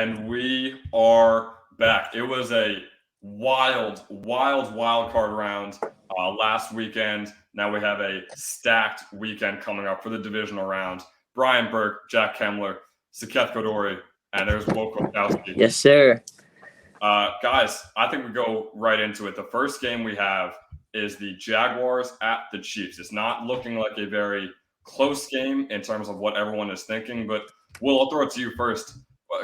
And we are back. It was a wild card round last weekend. Now we have a stacked weekend coming up for the divisional round. Brian Burke, Jack Kemler, Saketh Godori, and there's Will Kokowski. Yes, sir. Guys, I think we go right into it. The first game we have is the Jaguars at the Chiefs. It's not looking like a very close game in terms of what everyone is thinking, but Will, I'll throw it to you first.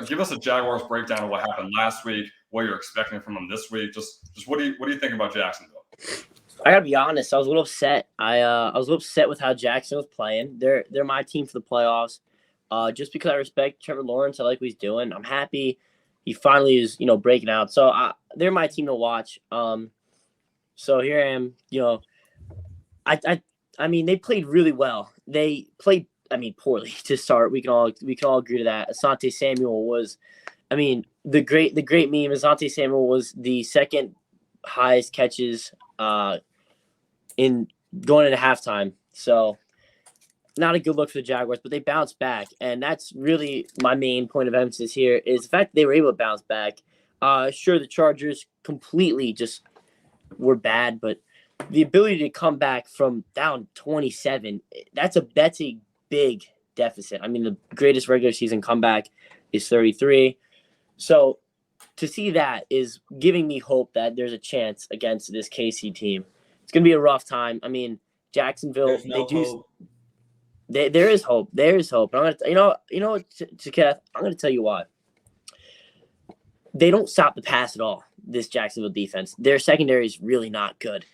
Give us a Jaguars breakdown of what happened last week, what you're expecting from them this week. Just what do you think about Jacksonville? I gotta be honest. I was a little upset. I was a little upset with how Jackson was playing. They're my team for the playoffs. Just because I respect Trevor Lawrence, I like what he's doing. I'm happy he finally is breaking out. So they're my team to watch. So here I am. I mean they played really well. They played poorly to start. We can all agree to that. Asante Samuel was, the great meme. Asante Samuel was the second highest catches in going into halftime. So not a good look for the Jaguars, but they bounced back, and that's really my main point of emphasis here is the fact that they were able to bounce back. Sure, the Chargers completely just were bad, but the ability to come back from down 27, that's a big deficit. The greatest regular season comeback is 33. So to see that is giving me hope that there's a chance against this KC team. It's going to be a rough time. Jacksonville, there is hope. There is hope. I'm going to Keth, I'm going to tell you why. They don't stop the pass at all, this Jacksonville defense. Their secondary is really not good.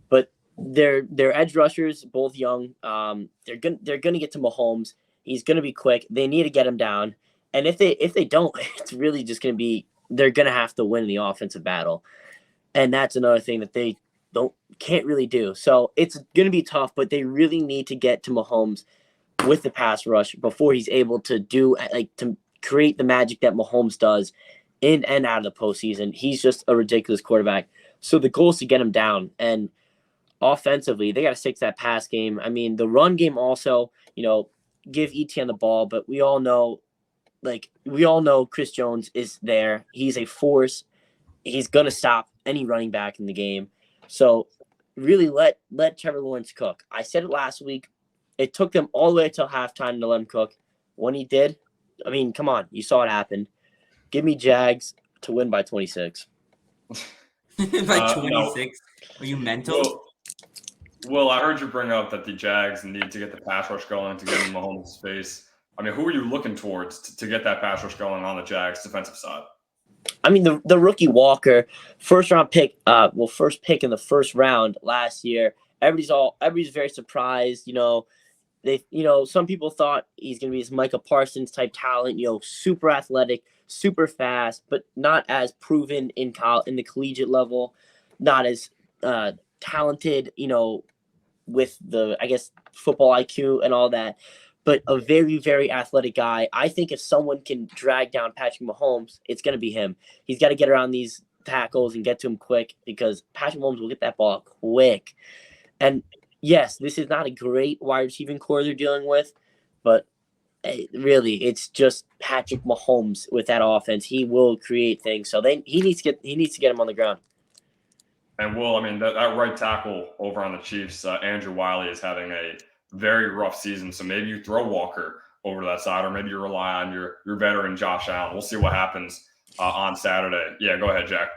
But their edge rushers, both young, they're gonna get to Mahomes. He's gonna be quick. They need to get him down. And if they don't, it's really just gonna be they're gonna have to win the offensive battle. And that's another thing that they can't really do. So it's gonna be tough, but they really need to get to Mahomes with the pass rush before he's able to to create the magic that Mahomes does in and out of the postseason. He's just a ridiculous quarterback. So the goal is to get him down. And offensively, they got to stick to that pass game. The run game also, give ETN the ball, but we all know Chris Jones is there. He's a force. He's going to stop any running back in the game. So really let Trevor Lawrence cook. I said it last week. It took them all the way until halftime to let him cook. When he did, come on. You saw it happen. Give me Jags to win by 26. By 26? Are you mental? Well, I heard you bring up that the Jags need to get the pass rush going to get in Mahomes' face. Who are you looking towards to get that pass rush going on the Jags' defensive side? The rookie Walker, first pick in the first round last year. Everybody's very surprised. Some people thought he's going to be this Micah Parsons type talent. Super athletic, super fast, but not as proven in the collegiate level, not as talented, with the, football IQ and all that, but a very, very athletic guy. I think if someone can drag down Patrick Mahomes, it's going to be him. He's got to get around these tackles and get to him quick because Patrick Mahomes will get that ball quick. And yes, this is not a great wide receiving core they're dealing with, but really, it's just Patrick Mahomes with that offense. He will create things. So he needs to get him on the ground. And Will, that right tackle over on the Chiefs, Andrew Wiley, is having a very rough season. So maybe you throw Walker over to that side, or maybe you rely on your veteran Josh Allen. We'll see what happens on Saturday. Yeah, go ahead, Jack.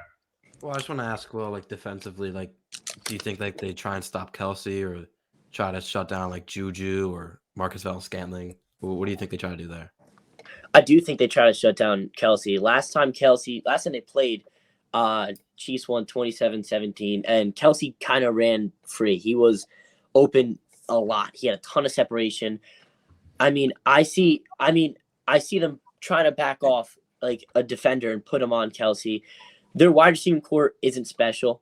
Well, I just want to ask Will, defensively, do you think they try and stop Kelsey or try to shut down Juju or Marcus Valdes-Scantling? What do you think they try to do there? I do think they try to shut down Kelsey. Last time they played, Chiefs won 27-17, and Kelsey kind of ran free. He was open a lot. He had a ton of separation. I see them trying to back off a defender and put him on Kelsey. Their wide receiving core isn't special,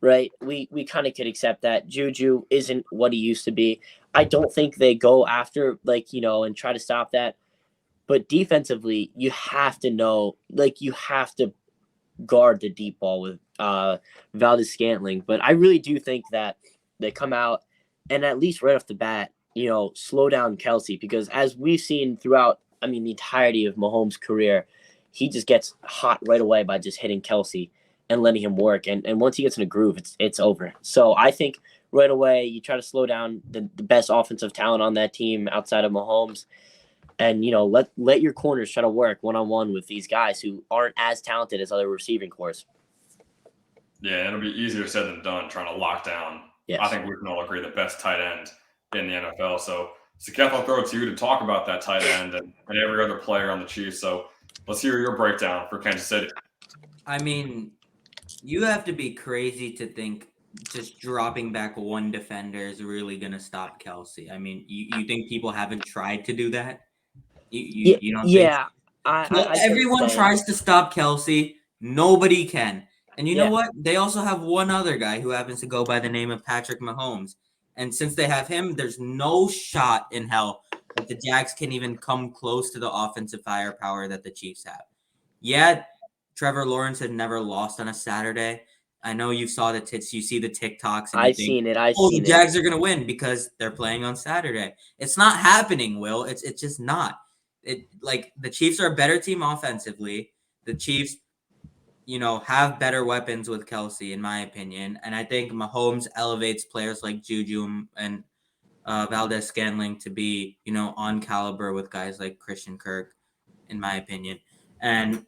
right? We kind of could accept that. Juju isn't what he used to be. I don't think they go after and try to stop that. But defensively, you have to know, you have to guard the deep ball with Valdes-Scantling. But I really do think that they come out and at least right off the bat, slow down Kelsey, because as we've seen throughout, the entirety of Mahomes' career, he just gets hot right away by just hitting Kelsey and letting him work. And once he gets in a groove, it's over. So I think right away you try to slow down the best offensive talent on that team outside of Mahomes. And, let your corners try to work one-on-one with these guys who aren't as talented as other receiving corps. Yeah, it'll be easier said than done trying to lock down. Yes. I think we can all agree the best tight end in the NFL. So, Kev, I'll throw it to you to talk about that tight end and every other player on the Chiefs. So let's hear your breakdown for Kansas City. I mean, you have to be crazy to think just dropping back one defender is really going to stop Kelsey. I mean, you think people haven't tried to do that? You don't think? Yeah. Everyone tries to stop Kelsey. Nobody can. And you know what? They also have one other guy who happens to go by the name of Patrick Mahomes. And since they have him, there's no shot in hell that the Jags can even come close to the offensive firepower that the Chiefs have. Yeah, Trevor Lawrence had never lost on a Saturday. I know you saw you see the TikToks. And I've seen it. the Jags are going to win because they're playing on Saturday. It's not happening, Will. It's just not. The Chiefs are a better team offensively. The Chiefs, have better weapons with Kelsey, in my opinion. And I think Mahomes elevates players like Juju and Valdez-Scantling to be, on caliber with guys like Christian Kirk, in my opinion. And,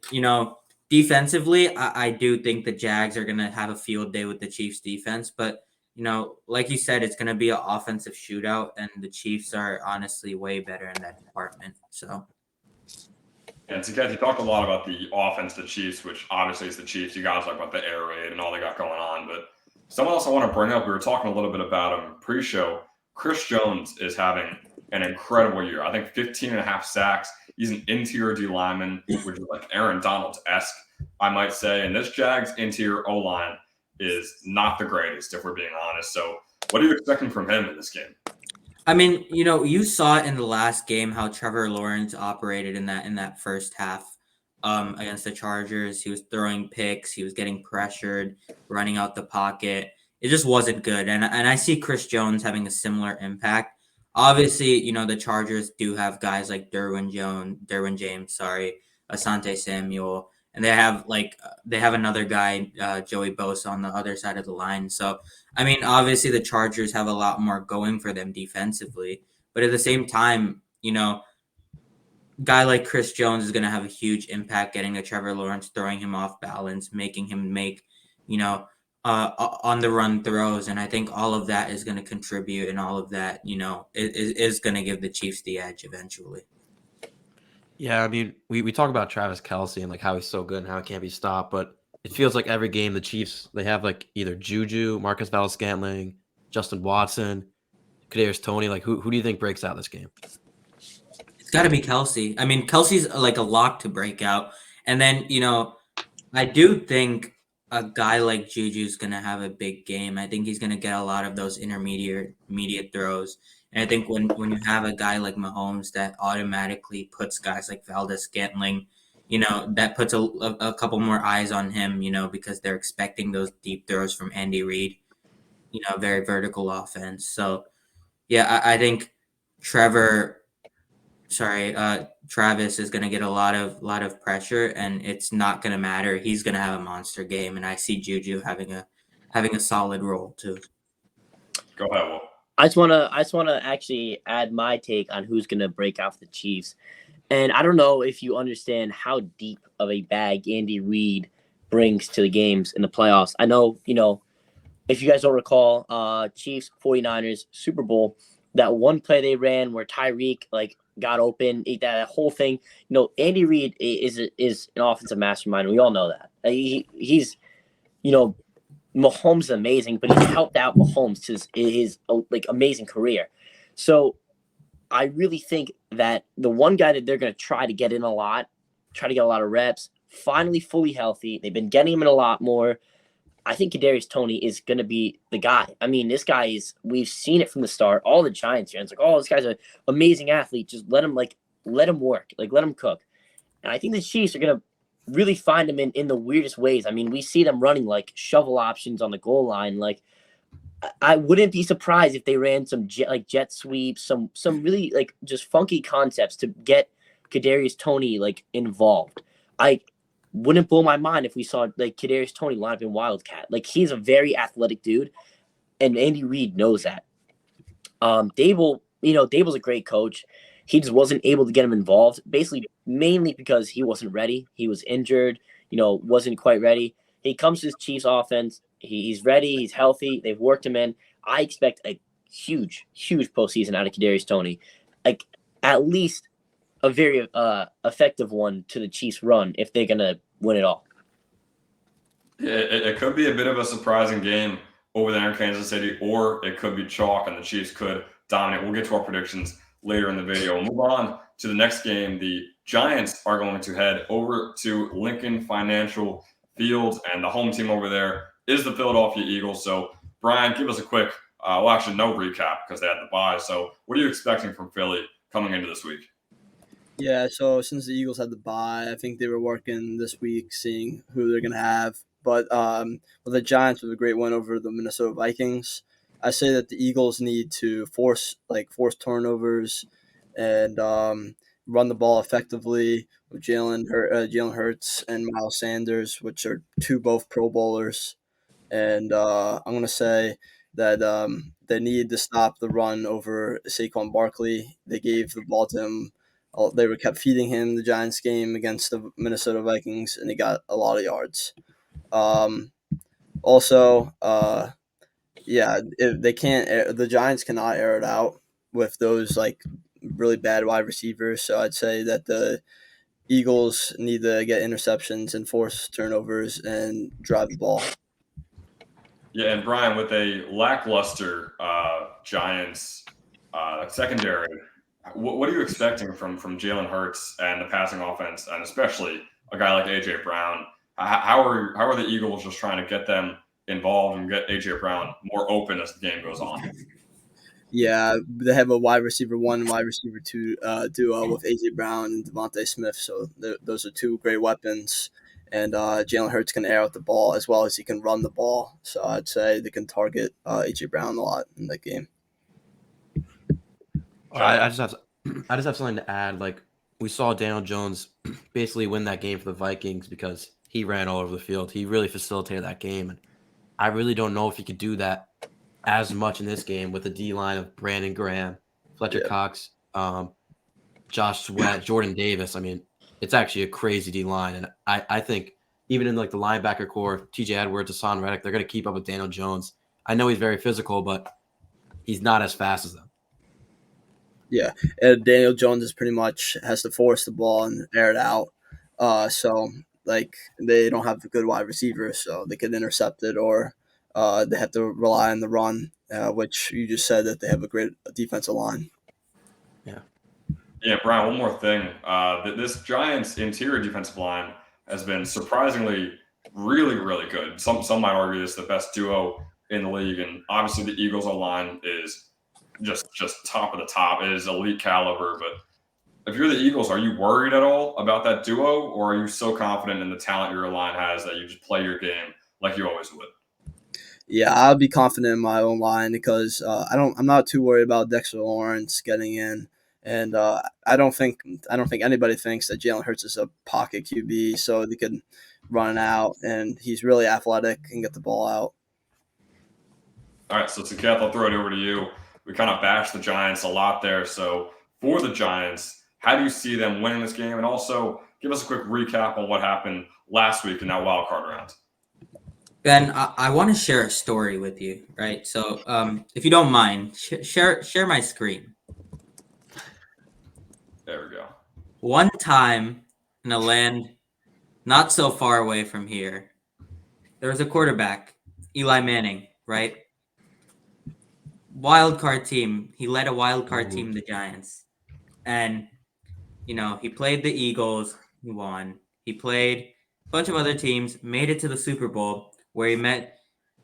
defensively, I do think the Jags are going to have a field day with the Chiefs defense. But, like you said, it's going to be an offensive shootout, and the Chiefs are honestly way better in that department. So. And so, guys, you talked a lot about the offense, the Chiefs, which obviously is the Chiefs. You guys talk about the air raid and all they got going on. But someone else I want to bring up, we were talking a little bit about him pre-show. Chris Jones is having an incredible year. I think 15 and a half sacks. He's an interior D lineman, which is like Aaron Donald-esque, I might say. And this Jags interior O-line is not the greatest, if we're being honest. So what are you expecting from him in this game? I mean, you saw it in the last game how Trevor Lawrence operated in that first half against the Chargers. He was throwing picks. He was getting pressured, running out the pocket. It just wasn't good. And I see Chris Jones having a similar impact. Obviously, the Chargers do have guys like Derwin James, Asante Samuel. And they have another guy, Joey Bosa, on the other side of the line. So, I mean, obviously the Chargers have a lot more going for them defensively. But at the same time, guy like Chris Jones is going to have a huge impact getting to Trevor Lawrence, throwing him off balance, making him make, on the run throws. And I think all of that is going to contribute, and all of that, is going to give the Chiefs the edge eventually. Yeah, I mean, we talk about Travis Kelce and how he's so good and how he can't be stopped, but it feels like every game the Chiefs, they have either Juju, Marcus Valdez-Scantling, Justin Watson, Kadarius Toney. Who do you think breaks out this game? It's got to be Kelce. I mean, Kelsey's a lock to break out. And then, I do think a guy like Juju's going to have a big game. I think he's going to get a lot of those intermediate throws. And I think when you have a guy like Mahomes that automatically puts guys like Valdez-Scantling, that puts a couple more eyes on him, because they're expecting those deep throws from Andy Reid, very vertical offense. So, yeah, I think Travis is going to get a lot of pressure, and it's not going to matter. He's going to have a monster game, and I see Juju having a solid role too. Go ahead, Will. I just want to actually add my take on who's going to break out for the Chiefs. And I don't know if you understand how deep of a bag Andy Reid brings to the games in the playoffs. I know, if you guys don't recall, Chiefs 49ers Super Bowl, that one play they ran where Tyreek got open, that whole thing. Andy Reid is an offensive mastermind. We all know that. He's Mahomes is amazing, but he's helped out Mahomes his amazing career. So I really think that the one guy that they're going to try to get in a lot, try to get a lot of reps, finally fully healthy. They've been getting him in a lot more. I think Kadarius Toney is going to be the guy. I mean, this guy we've seen it from the start. All the Giants fans this guy's an amazing athlete. Just let him work, let him cook. And I think the Chiefs are going to really find him in the weirdest ways. I mean, we see them running shovel options on the goal line. I wouldn't be surprised if they ran some jet sweeps, some really just funky concepts to get Kadarius Toney involved. I wouldn't blow my mind if we saw like Kadarius Toney line up in Wildcat. Like he's a very athletic dude, and Andy Reid knows that. Dable's a great coach. He just wasn't able to get him involved, basically mainly because he wasn't ready. He was injured, wasn't quite ready. He comes to his Chiefs offense. He's ready. He's healthy. They've worked him in. I expect a huge, huge postseason out of Kadarius Toney. Like at least a very effective one to the Chiefs run if they're gonna win it all. It could be a bit of a surprising game over there in Kansas City, or it could be chalk and the Chiefs could dominate. We'll get to our predictions later in the video. We'll move on to the next game. The Giants are going to head over to Lincoln Financial Field, and the home team over there is the Philadelphia Eagles. So, Brian, give us a quick, actually no recap because they had the bye. So, what are you expecting from Philly coming into this week? Yeah, so since the Eagles had the bye, I think they were working this week, seeing who they're going to have. But the Giants with a great win over the Minnesota Vikings, I say that the Eagles need to force turnovers and run the ball effectively with Jalen Hurts and Miles Sanders, which are both Pro Bowlers. And I'm going to say that they need to stop the run over Saquon Barkley. They gave the ball to him. They were kept feeding him the Giants game against the Minnesota Vikings, and he got a lot of yards. If they can't, the Giants cannot air it out with those like really bad wide receivers. So I'd say that the Eagles need to get interceptions and force turnovers and drive the ball. Yeah, and Brian, with a lackluster Giants secondary, what are you expecting from Jalen Hurts and the passing offense, and especially a guy like AJ Brown? How are the Eagles just trying to get them involved and get AJ Brown more open as the game goes on? Yeah, they have a wide receiver 1, wide receiver 2 duo with AJ Brown and Devontae Smith. So those are two great weapons. And Jalen Hurts can air out the ball as well as he can run the ball. So I'd say they can target AJ Brown a lot in that game. I just have something to add. Like we saw Daniel Jones basically win that game for the Vikings because he ran all over the field. He really facilitated that game, and I really don't know if he could do that as much in this game with the D line of Brandon Graham, Fletcher Cox, Josh Sweat, Jordan Davis. I mean, it's actually a crazy D line, and I think even in like the linebacker core, TJ Edwards, Hassan Reddick, they're going to keep up with Daniel Jones. I know he's very physical, but he's not as fast as them. Yeah, and Daniel Jones is pretty much has to force the ball and air it out. So like they don't have a good wide receiver, so they can intercept it, or they have to rely on the run, which you just said that they have a great defensive line. Yeah, Brian, one more thing. This Giants interior defensive line has been surprisingly really, really good. Some might argue it's the best duo in the league, and obviously the Eagles' line is just top of the top. It is elite caliber. But if you're the Eagles, are you worried at all about that duo, or are you so confident in the talent your line has that you just play your game like you always would? Yeah, I'll be confident in my own line because I'm not too worried about Dexter Lawrence getting in, and I don't think anybody thinks that Jalen Hurts is a pocket QB, so they could run it out, and he's really athletic and get the ball out. All right, so Keth, I'll throw it over to you. We kind of bashed the Giants a lot there. So for the Giants, how do you see them winning this game? And also give us a quick recap on what happened last week in that wild card round. Ben, I want to share a story with you, right? So if you don't mind, share my screen. There we go. One time in a land not so far away from here, there was a quarterback, Eli Manning, right? Wild card team. He led a wild card team, the Giants. And, he played the Eagles. He won. He played a bunch of other teams, made it to the Super Bowl, where he met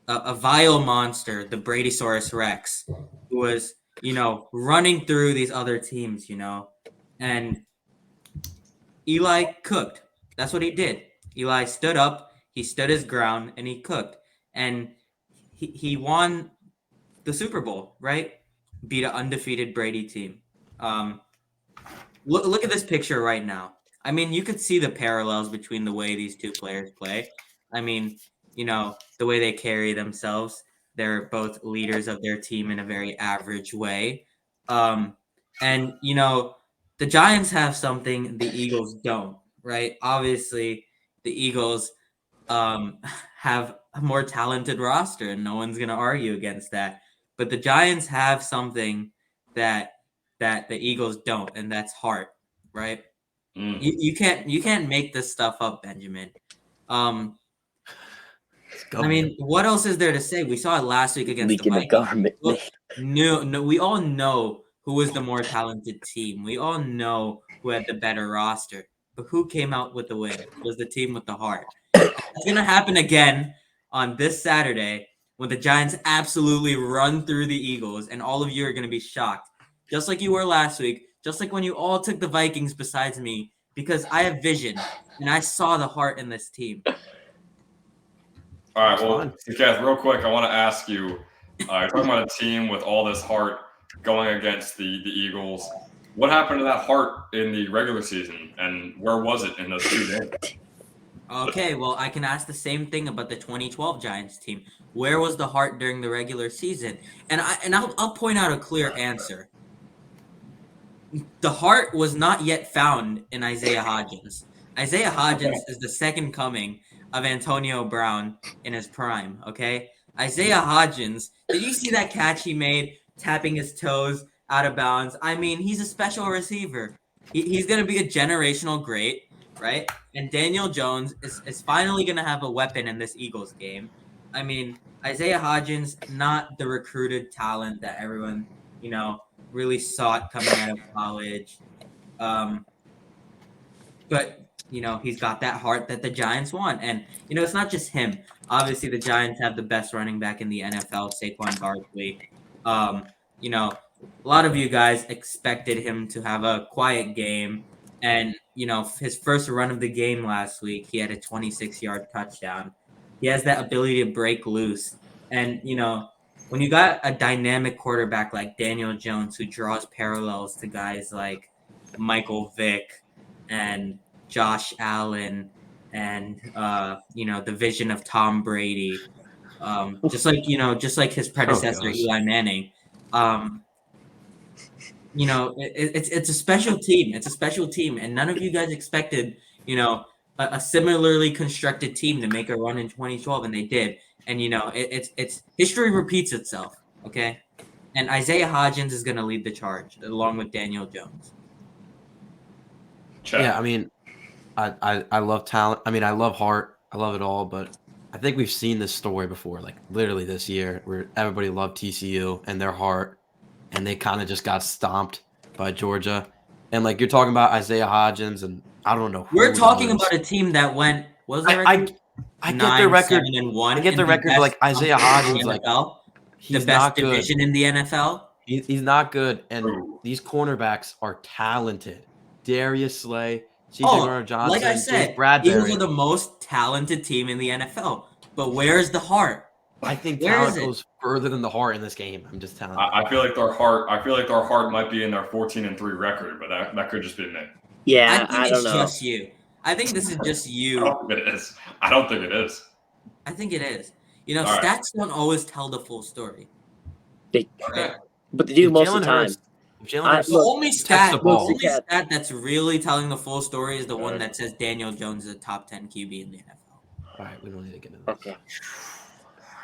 a vile monster, the Bradysaurus Rex, who was, running through these other teams, and Eli cooked. That's what he did. Eli stood up, he stood his ground, and he cooked. And he won the Super Bowl, right? Beat an undefeated Brady team. Look at this picture right now. I mean, you could see the parallels between the way these two players play. I mean, the way they carry themselves. They're both leaders of their team in a very average way. And the Giants have something the Eagles don't, right? Obviously, the Eagles have a more talented roster, and no one's going to argue against that. But the Giants have something that the Eagles don't, and that's heart, right? You can't make this stuff up, Benjamin. I mean, what else is there to say? We saw it last week against Leaking the the Vikings. government. Look, no, we all know who was the more talented team. We all know who had the better roster. But who came out with the win? It was the team with the heart. It's gonna happen again on this Saturday when the Giants absolutely run through the Eagles, and all of you are gonna be shocked, just like you were last week, just like when you all took the Vikings besides me, because I have vision and I saw the heart in this team. All right, well, Kath, real quick, I want to ask you, you're talking about a team with all this heart going against the Eagles. What happened to that heart in the regular season, and where was it in those 2 games? Okay, well, I can ask the same thing about the 2012 Giants team. Where was the heart during the regular season? And I'll point out a clear answer. The heart was not yet found in Isaiah Hodgins. Isaiah Hodgins is the second coming of Antonio Brown in his prime, okay? Isaiah Hodgins, did you see that catch he made, tapping his toes out of bounds? I mean, he's a special receiver. He's going to be a generational great, right? And Daniel Jones is finally going to have a weapon in this Eagles game. I mean, Isaiah Hodgins, not the recruited talent that everyone, really sought coming out of college. But he's got that heart that the Giants want. And, it's not just him. Obviously, the Giants have the best running back in the NFL, Saquon Barkley. A lot of you guys expected him to have a quiet game. And, his first run of the game last week, he had a 26-yard touchdown. He has that ability to break loose. And, when you got a dynamic quarterback like Daniel Jones who draws parallels to guys like Michael Vick and Josh Allen and the vision of Tom Brady, just like his predecessor Eli Manning, it's a special team. It's a special team, and none of you guys expected a similarly constructed team to make a run in 2012, and they did. And it's history repeats itself, okay? And Isaiah Hodgins is going to lead the charge along with Daniel Jones. Check. Yeah, I mean, I love talent. I mean, I love heart. I love it all. But I think we've seen this story before, like literally this year, where everybody loved TCU and their heart, and they kind of just got stomped by Georgia. And like you're talking about Isaiah Hodgins, and I don't know. We're talking about a team that went. What was the record? I get their record. 9-7-1. I get the record, but like Isaiah Hodgins, like he's the best division in the NFL. He's not good, and these cornerbacks are talented. Darius Slay, CJ Gardner-Johnson, like I said, Bradbury. Eagles are the most talented team in the NFL. But where's the heart? I think talent goes further than the heart in this game. I'm just telling you. I feel like their heart might be in their 14-3 record, but that could just be me. Yeah, I think it's just you. I think this is just you. I don't think it is. I don't think it is. I think it is. Stats don't always tell the full story. But they do most of the time. The only stat that's really telling the full story is the one that says Daniel Jones is a top 10 QB in the NFL. All right, we don't need to get into this. Okay.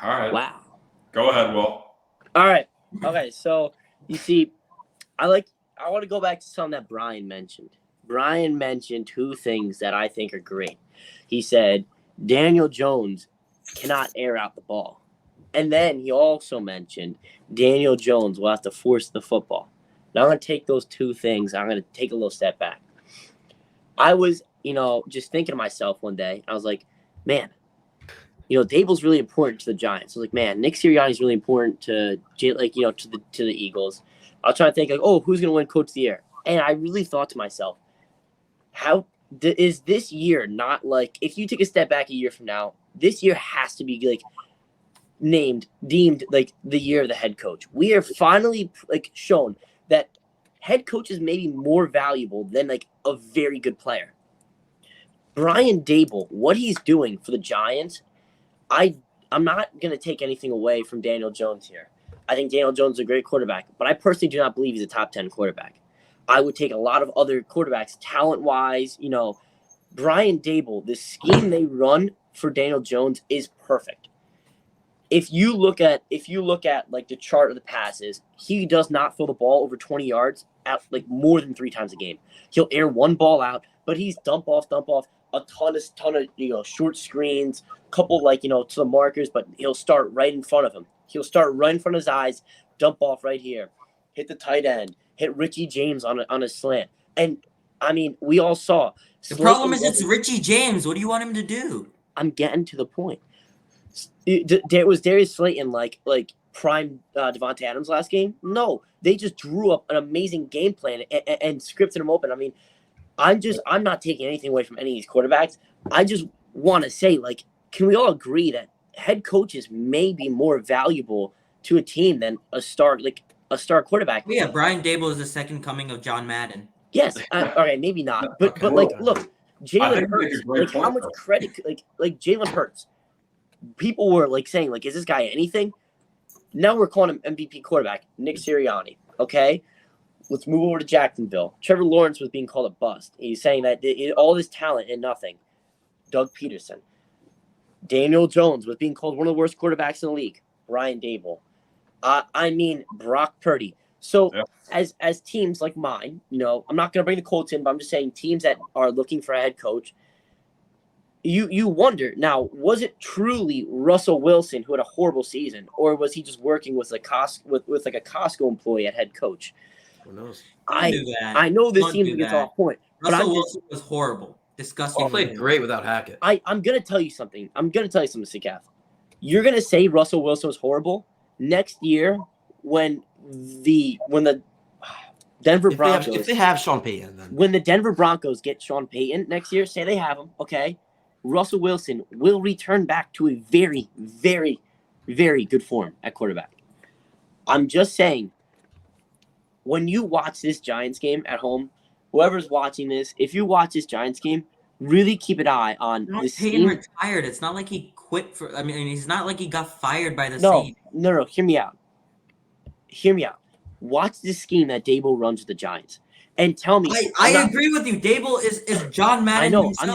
All right. Wow. Go ahead, Will. All right. Okay, so you see, I want to go back to something that Brian mentioned. Brian mentioned 2 things that I think are great. He said Daniel Jones cannot air out the ball. And then he also mentioned Daniel Jones will have to force the football. Now I'm going to take those 2 things. I'm going to take a little step back. I was, just thinking to myself one day. I was like, man, Dable's really important to the Giants. I was like, man, Nick Sirianni's really important to the Eagles. I was trying to think who's going to win Coach of the Year? And I really thought to myself, how is this year not like, if you take a step back a year from now, this year has to be like deemed like the year of the head coach. We are finally shown that head coaches may be more valuable than like a very good player. Brian Dable, what he's doing for the Giants, I'm not going to take anything away from Daniel Jones here. I think Daniel Jones is a great quarterback, but I personally do not believe he's a top 10 quarterback. I would take a lot of other quarterbacks, talent-wise. Brian Dable, the scheme they run for Daniel Jones is perfect. If you look at like the chart of the passes, he does not throw the ball over 20 yards at like more than 3 times a game. He'll air one ball out, but he's dump off, a ton of short screens, couple to the markers, but he'll start right in front of him. He'll start right in front of his eyes, dump off right here, hit the tight end, hit Richie James on a slant. And I mean, we all saw. The problem is it's Richie James. What do you want him to do? I'm getting to the point. Was Darius Slayton like prime Devontae Adams last game? No, they just drew up an amazing game plan and scripted him open. I mean, I'm not taking anything away from any of these quarterbacks. I just want to say, can we all agree that head coaches may be more valuable to a team than a star quarterback? Yeah, Brian Dable is the second coming of John Madden. Yes, okay, maybe not, but look, Jalen Hurts. How much credit? Like Jalen Hurts. People were saying, is this guy anything? Now we're calling him MVP quarterback, Nick Sirianni. Okay, let's move over to Jacksonville. Trevor Lawrence was being called a bust. He's saying that all this talent and nothing. Doug Peterson. Daniel Jones was being called one of the worst quarterbacks in the league. Brian Dable. Brock Purdy. So as teams like mine, I'm not going to bring the Colts in, but I'm just saying teams that are looking for a head coach, you wonder, now, was it truly Russell Wilson who had a horrible season, or was he just working with a Costco employee at head coach? Who knows? I know this seems gets off point. Russell Wilson was horrible. Disgusting. He played great without Hackett. I'm going to tell you something. Sikath. You're going to say Russell Wilson was horrible next year when the Denver Broncos, if they have Sean Payton, then when the Denver Broncos get Sean Payton next year, say they have him, okay, Russell Wilson will return back to a very, very, very good form at quarterback. I'm just saying, when you watch this Giants game at home, whoever's watching this, if you watch this Giants game, really keep an eye on this. Payton retired. It's not like he quit for. I mean, he's not like he got fired by the season. No. Hear me out. Watch this scheme that Dable runs with the Giants, and tell me. I agree with you. Dable is John Madden. I know. Himself.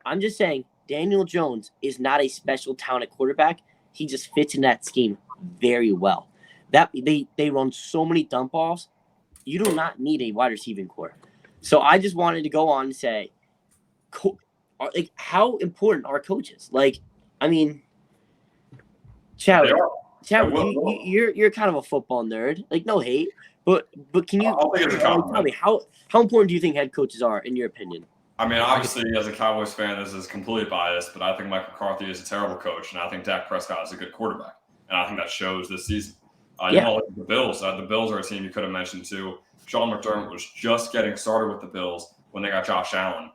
I'm just saying. Daniel Jones is not a special talent quarterback. He just fits in that scheme very well. That they run so many dump offs. You do not need a wide receiving core. So I just wanted to go on and say, how important are coaches? Chad, you're kind of a football nerd. No hate, but can you tell me how important do you think head coaches are in your opinion? I mean, obviously, as a Cowboys fan, this is completely biased, but I think Mike McCarthy is a terrible coach, and I think Dak Prescott is a good quarterback, and I think that shows this season. Look at the Bills. The Bills are a team you could have mentioned too. Sean McDermott was just getting started with the Bills when they got Josh Allen.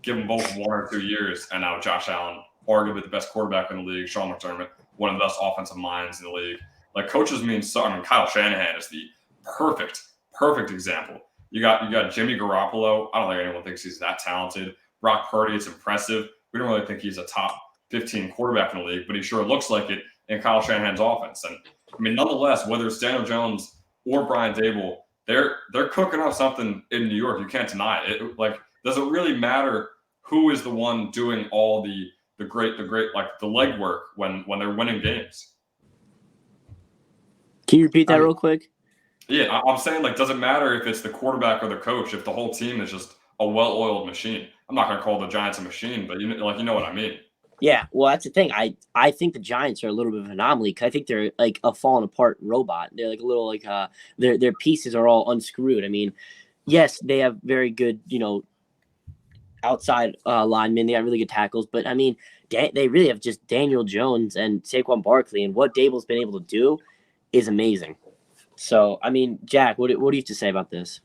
Give them both 1 or 2 years, and now Josh Allen, arguably the best quarterback in the league. Sean McDermott, one of the best offensive minds in the league. Coaches mean so. I mean, Kyle Shanahan is the perfect example. You got Jimmy Garoppolo. I don't think anyone thinks he's that talented. Brock Purdy, it's impressive. We don't really think he's a top 15 quarterback in the league, but he sure looks like it in Kyle Shanahan's offense. And I mean, nonetheless, whether it's Daniel Jones or Brian Dable, they're cooking up something in New York. You can't deny it. Does it really matter who is the one doing all the great the legwork when they're winning games? Can you repeat that real quick? Yeah, I'm saying, does it matter if it's the quarterback or the coach if the whole team is just a well-oiled machine? I'm not going to call the Giants a machine, but you know what I mean. Yeah, well, that's the thing. I think the Giants are a little bit of an anomaly because I think they're like a fallen apart robot. They're like a little their pieces are all unscrewed. I mean, yes, they have very good outside linemen. They got really good tackles, but I mean, they really have just Daniel Jones and Saquon Barkley, and what Dable's been able to do is amazing. So, I mean, Jack, what do you have to say about this?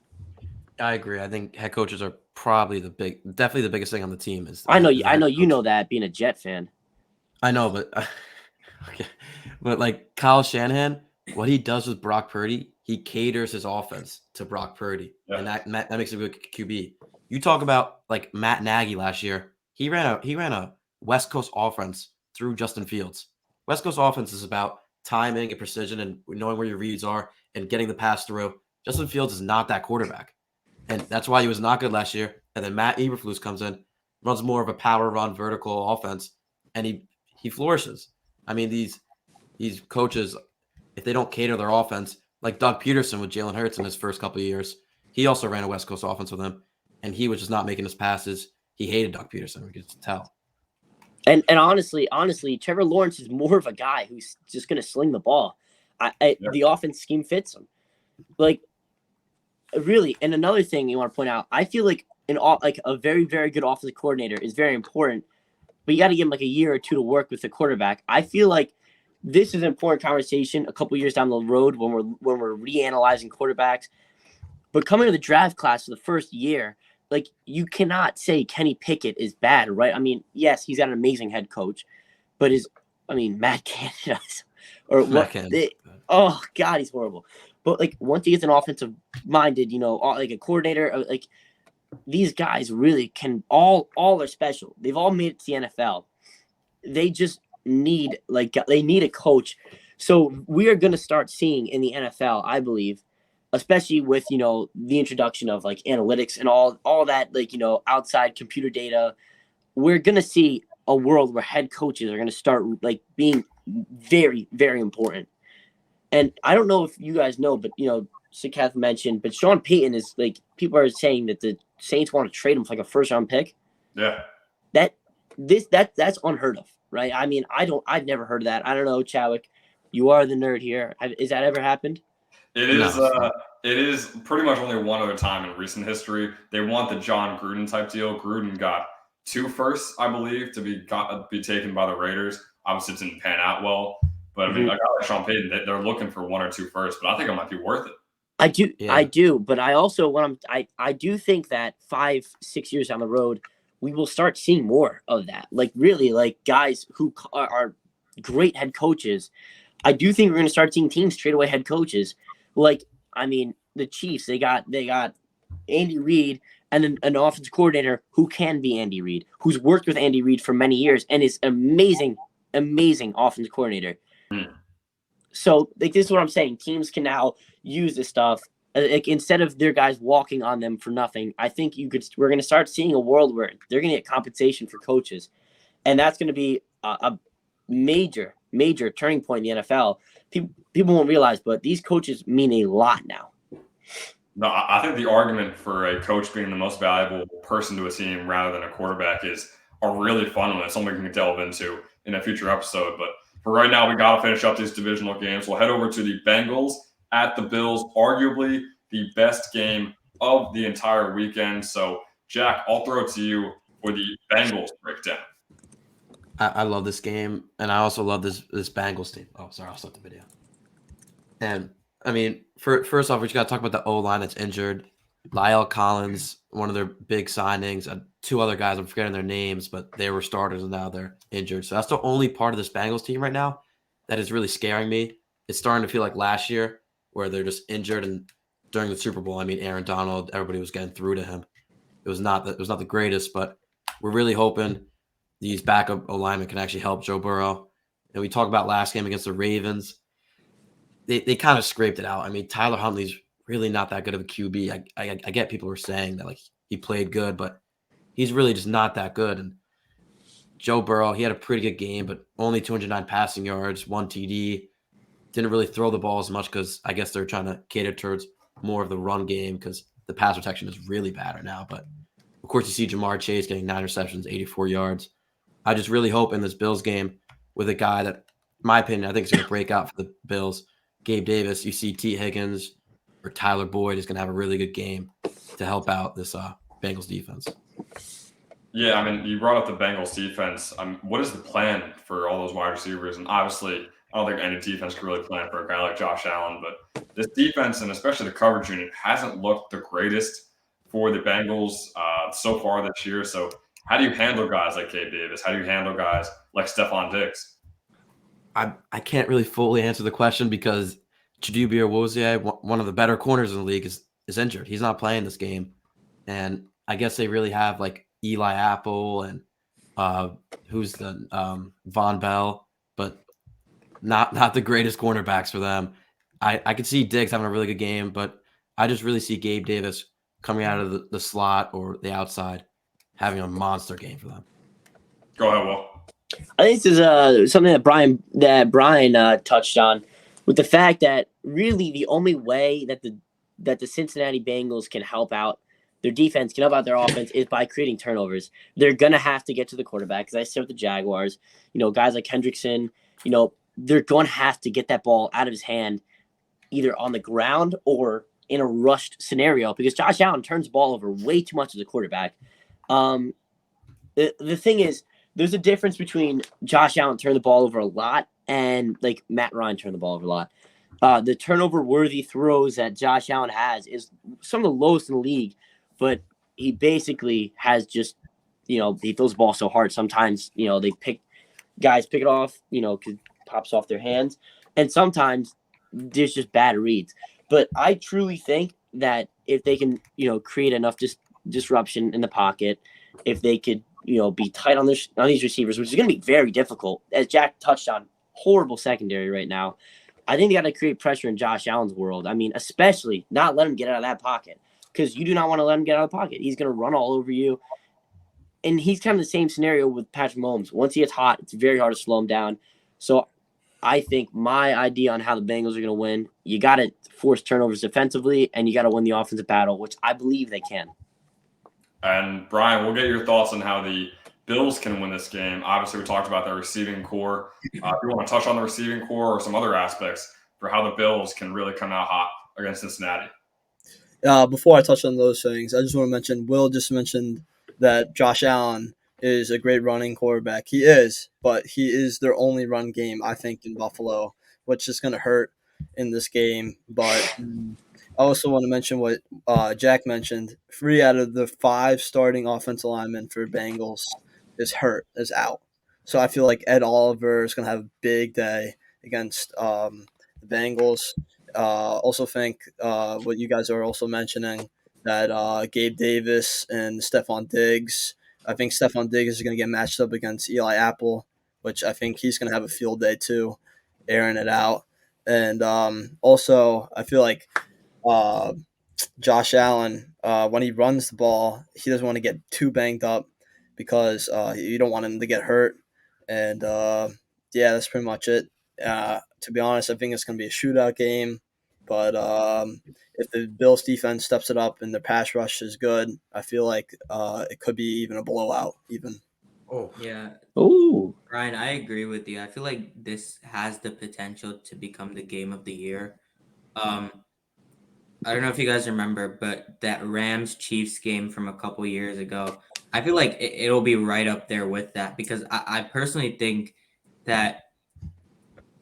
I agree. I think head coaches are probably definitely the biggest thing on the team. I know you know that being a Jet fan. I know, but okay. But Kyle Shanahan, what he does with Brock Purdy, he caters his offense to Brock Purdy, and that makes him a good QB. You talk about Matt Nagy last year. he ran a West Coast offense through Justin Fields. West Coast offense is about timing and precision and knowing where your reads are and getting the pass through. Justin Fields is not that quarterback. And that's why he was not good last year. And then Matt Eberflus comes in, runs more of a power run vertical offense, and he flourishes. I mean, these coaches, if they don't cater their offense, like Doug Peterson with Jalen Hurts in his first couple of years, he also ran a West Coast offense with him, and he was just not making his passes. He hated Doug Peterson. We could tell. And honestly, Trevor Lawrence is more of a guy who's just going to sling the ball. The offense scheme fits him. Like, really. And another thing you want to point out, I feel like a very, very good offensive coordinator is very important, but you got to give him like a year or two to work with the quarterback. I feel like this is an important conversation a couple years down the road when we're reanalyzing quarterbacks. But coming to the draft class for the first year, like, you cannot say Kenny Pickett is bad, right? I mean, yes, he's got an amazing head coach, but Matt Canada or what? Oh God, he's horrible. But like, once he gets an offensive minded, like a coordinator, like, these guys really can all are special. They've all made it to the NFL. They just need a coach. So we are going to start seeing in the NFL, I believe, especially with, the introduction of like analytics and all that, like, outside computer data, we're going to see a world where head coaches are going to start like being very, very important. And I don't know if you guys know, but, Sakath mentioned, but Sean Payton is like, people are saying that the Saints want to trade him for like a first round pick. Yeah. That's unheard of, right? I mean, I've never heard of that. I don't know, Chadwick, you are the nerd here. Has that ever happened? It is. No. It is pretty much only one other time in recent history. They want the John Gruden type deal. Gruden got 2 firsts, I believe, to be taken by the Raiders. Obviously, it didn't pan out well. But I mean, like Sean Payton, they're looking for 1 or 2 firsts, but I think it might be worth it. I do, but I also I do think that 5-6 years down the road, we will start seeing more of that. Like, really, like, guys who are great head coaches. I do think we're going to start seeing teams trade away head coaches. Like, I mean, the Chiefs, they got Andy Reid and then an offensive coordinator who can be Andy Reid, who's worked with Andy Reid for many years and is amazing offensive coordinator. So, like, this is what I'm saying. Teams can now use this stuff. Like, instead of their guys walking on them for nothing, I think we're going to start seeing a world where they're going to get compensation for coaches. And that's going to be a major, major turning point in the NFL. People won't realize, but these coaches mean a lot now. No, I think the argument for a coach being the most valuable person to a team rather than a quarterback is a really fun one. It's something we can delve into in a future episode. But for right now, we got to finish up these divisional games. We'll head over to the Bengals at the Bills, arguably the best game of the entire weekend. So, Jack, I'll throw it to you for the Bengals breakdown. I love this game, and I also love this Bengals team. Oh, sorry, I'll stop the video. And, I mean, first off, we just got to talk about the O-line that's injured. Lyle Collins, one of their big signings, 2 other guys, I'm forgetting their names, but they were starters and now they're injured. So that's the only part of this Bengals team right now that is really scaring me. It's starting to feel like last year where they're just injured, and during the Super Bowl, I mean, Aaron Donald, everybody was getting through to him. It was not the greatest, but we're really hoping these backup O-linemen can actually help Joe Burrow. And we talked about last game against the Ravens. They kind of scraped it out. I mean, Tyler Huntley's really not that good of a QB. I get people were saying that, like, he played good, but he's really just not that good. And Joe Burrow, he had a pretty good game, but only 209 passing yards, 1 TD. Didn't really throw the ball as much because I guess they're trying to cater towards more of the run game because the pass protection is really bad right now. But, of course, you see Jamar Chase getting 9 receptions, 84 yards. I just really hope in this Bills game with a guy that, in my opinion, I think is going to break out for the Bills, Gabe Davis. You see T. Higgins or Tyler Boyd is going to have a really good game to help out this Bengals defense. Yeah, I mean, you brought up the Bengals defense. What is the plan for all those wide receivers? And obviously, I don't think any defense can really plan for a guy like Josh Allen, but this defense, and especially the coverage unit, hasn't looked the greatest for the Bengals so far this year. So how do you handle guys like Gabe Davis? How do you handle guys like Stephon Diggs? I can't really fully answer the question because Chidobe Awuzie, one of the better corners in the league, is injured. He's not playing this game. And I guess they really have like Eli Apple and who's the Von Bell, but not the greatest cornerbacks for them. I could see Diggs having a really good game, but I just really see Gabe Davis coming out of the slot or the outside having a monster game for them. Go ahead, Will. I think this is something that Brian touched on, with the fact that really the only way that the Cincinnati Bengals can help out their defense, can help out their offense, is by creating turnovers. They're gonna have to get to the quarterback, because I said with the Jaguars, guys like Hendrickson, they're going to have to get that ball out of his hand, either on the ground or in a rushed scenario, because Josh Allen turns the ball over way too much as a quarterback. The thing is, there's a difference between Josh Allen turning the ball over a lot and like Matt Ryan turning the ball over a lot. The turnover-worthy throws that Josh Allen has is some of the lowest in the league, but he basically has just, he throws the ball so hard. Sometimes, guys pick it off, because it pops off their hands, and sometimes there's just bad reads. But I truly think that if they can, create enough disruption in the pocket, if they could, be tight on these receivers, which is going to be very difficult, as Jack touched on, horrible secondary right now. I think they got to create pressure in Josh Allen's world. I mean, especially not let him get out of that pocket, because you do not want to let him get out of the pocket. He's going to run all over you. And he's kind of the same scenario with Patrick Mahomes. Once he gets hot, it's very hard to slow him down. So I think my idea on how the Bengals are going to win, you got to force turnovers defensively, and you got to win the offensive battle, which I believe they can. And Brian, we'll get your thoughts on how the Bills can win this game. Obviously, we talked about their receiving core. If you want to touch on the receiving core or some other aspects for how the Bills can really come out hot against Cincinnati. Before I touch on those things, I just want to mention, Will just mentioned that Josh Allen is a great running quarterback. He is, but he is their only run game, I think, in Buffalo, which is going to hurt in this game. But I also want to mention what Jack mentioned. 3 out of the 5 starting offensive linemen for Bengals is out. So I feel like Ed Oliver is going to have a big day against the Bengals. Also think what you guys are also mentioning, that Gabe Davis and Stephon Diggs. I think Stephon Diggs is going to get matched up against Eli Apple, which I think he's going to have a field day too, airing it out. And also, I feel like Josh Allen, when he runs the ball, he doesn't want to get too banged up, because you don't want him to get hurt. And that's pretty much it. To be honest, I think it's going to be a shootout game. But if the Bills defense steps it up and the pass rush is good, I feel like it could be even a blowout even. Oh, yeah. Ooh. Ryan, I agree with you. I feel like this has the potential to become the game of the year. I don't know if you guys remember, but that Rams-Chiefs game from a couple years ago, I feel like it'll be right up there with that, because I personally think that,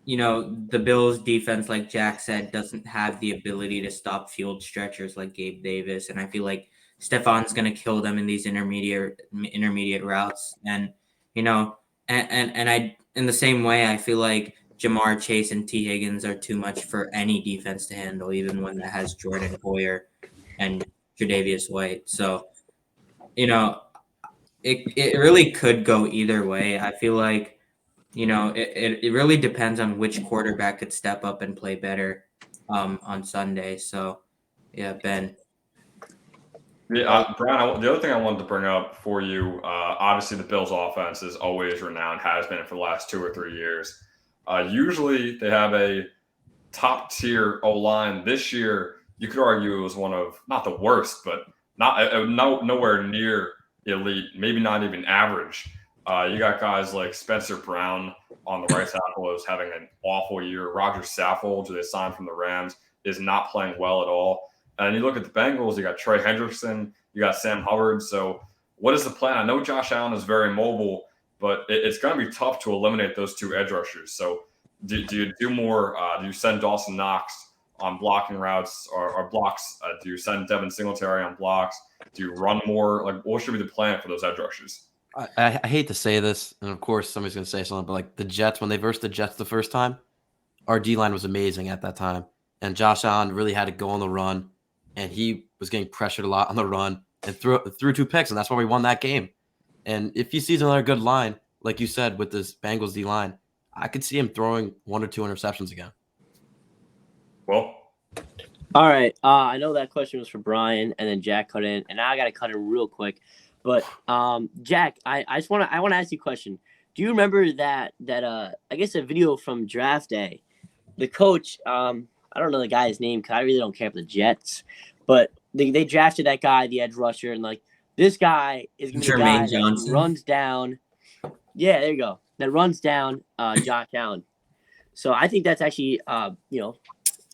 the Bills defense, like Jack said, doesn't have the ability to stop field stretchers like Gabe Davis. And I feel like Stefan's going to kill them in these intermediate routes. And, and I, in the same way, I feel like Jamar Chase and T. Higgins are too much for any defense to handle, even one that has Jordan Poyer and Tre'Davious White. So, it really could go either way. I feel like, it really depends on which quarterback could step up and play better on Sunday. So, yeah, Ben. Yeah, Brian, the other thing I wanted to bring up for you, obviously the Bills offense is always renowned, has been for the last 2 or 3 years. Usually they have a top-tier O-line. This year, you could argue it was one of, not the worst, but nowhere near elite, maybe not even average. You got guys like Spencer Brown on the right tackle who's having an awful year. Roger Saffold, who they signed from the Rams, is not playing well at all. And you look at the Bengals, you got Trey Hendrickson, you got Sam Hubbard. So what is the plan? I know Josh Allen is very mobile, but it's going to be tough to eliminate those 2 edge rushers. So do you do more? Do you send Dawson Knox on blocking routes or blocks? Do you send Devin Singletary on blocks? Do you run more? Like, what should be the plan for those edge rushers? I hate to say this, and of course somebody's going to say something, but like the Jets, when they versed the Jets the first time, our D-line was amazing at that time. And Josh Allen really had to go on the run, and he was getting pressured a lot on the run and threw 2 picks, and that's why we won that game. And if he sees another good line, like you said, with this Bengals D line, I could see him throwing 1 or 2 interceptions again. Well, All right. I know that question was for Brian, and then Jack cut in, and now I got to cut in real quick. But Jack, I just want to ask you a question. Do you remember that I guess a video from draft day? The coach, I don't know the guy's name because I really don't care for the Jets, but they drafted that guy, the edge rusher, and like this guy is gonna be the guy Jermaine Johnson. that runs down. Yeah, there you go. That runs down Josh Allen. So I think that's actually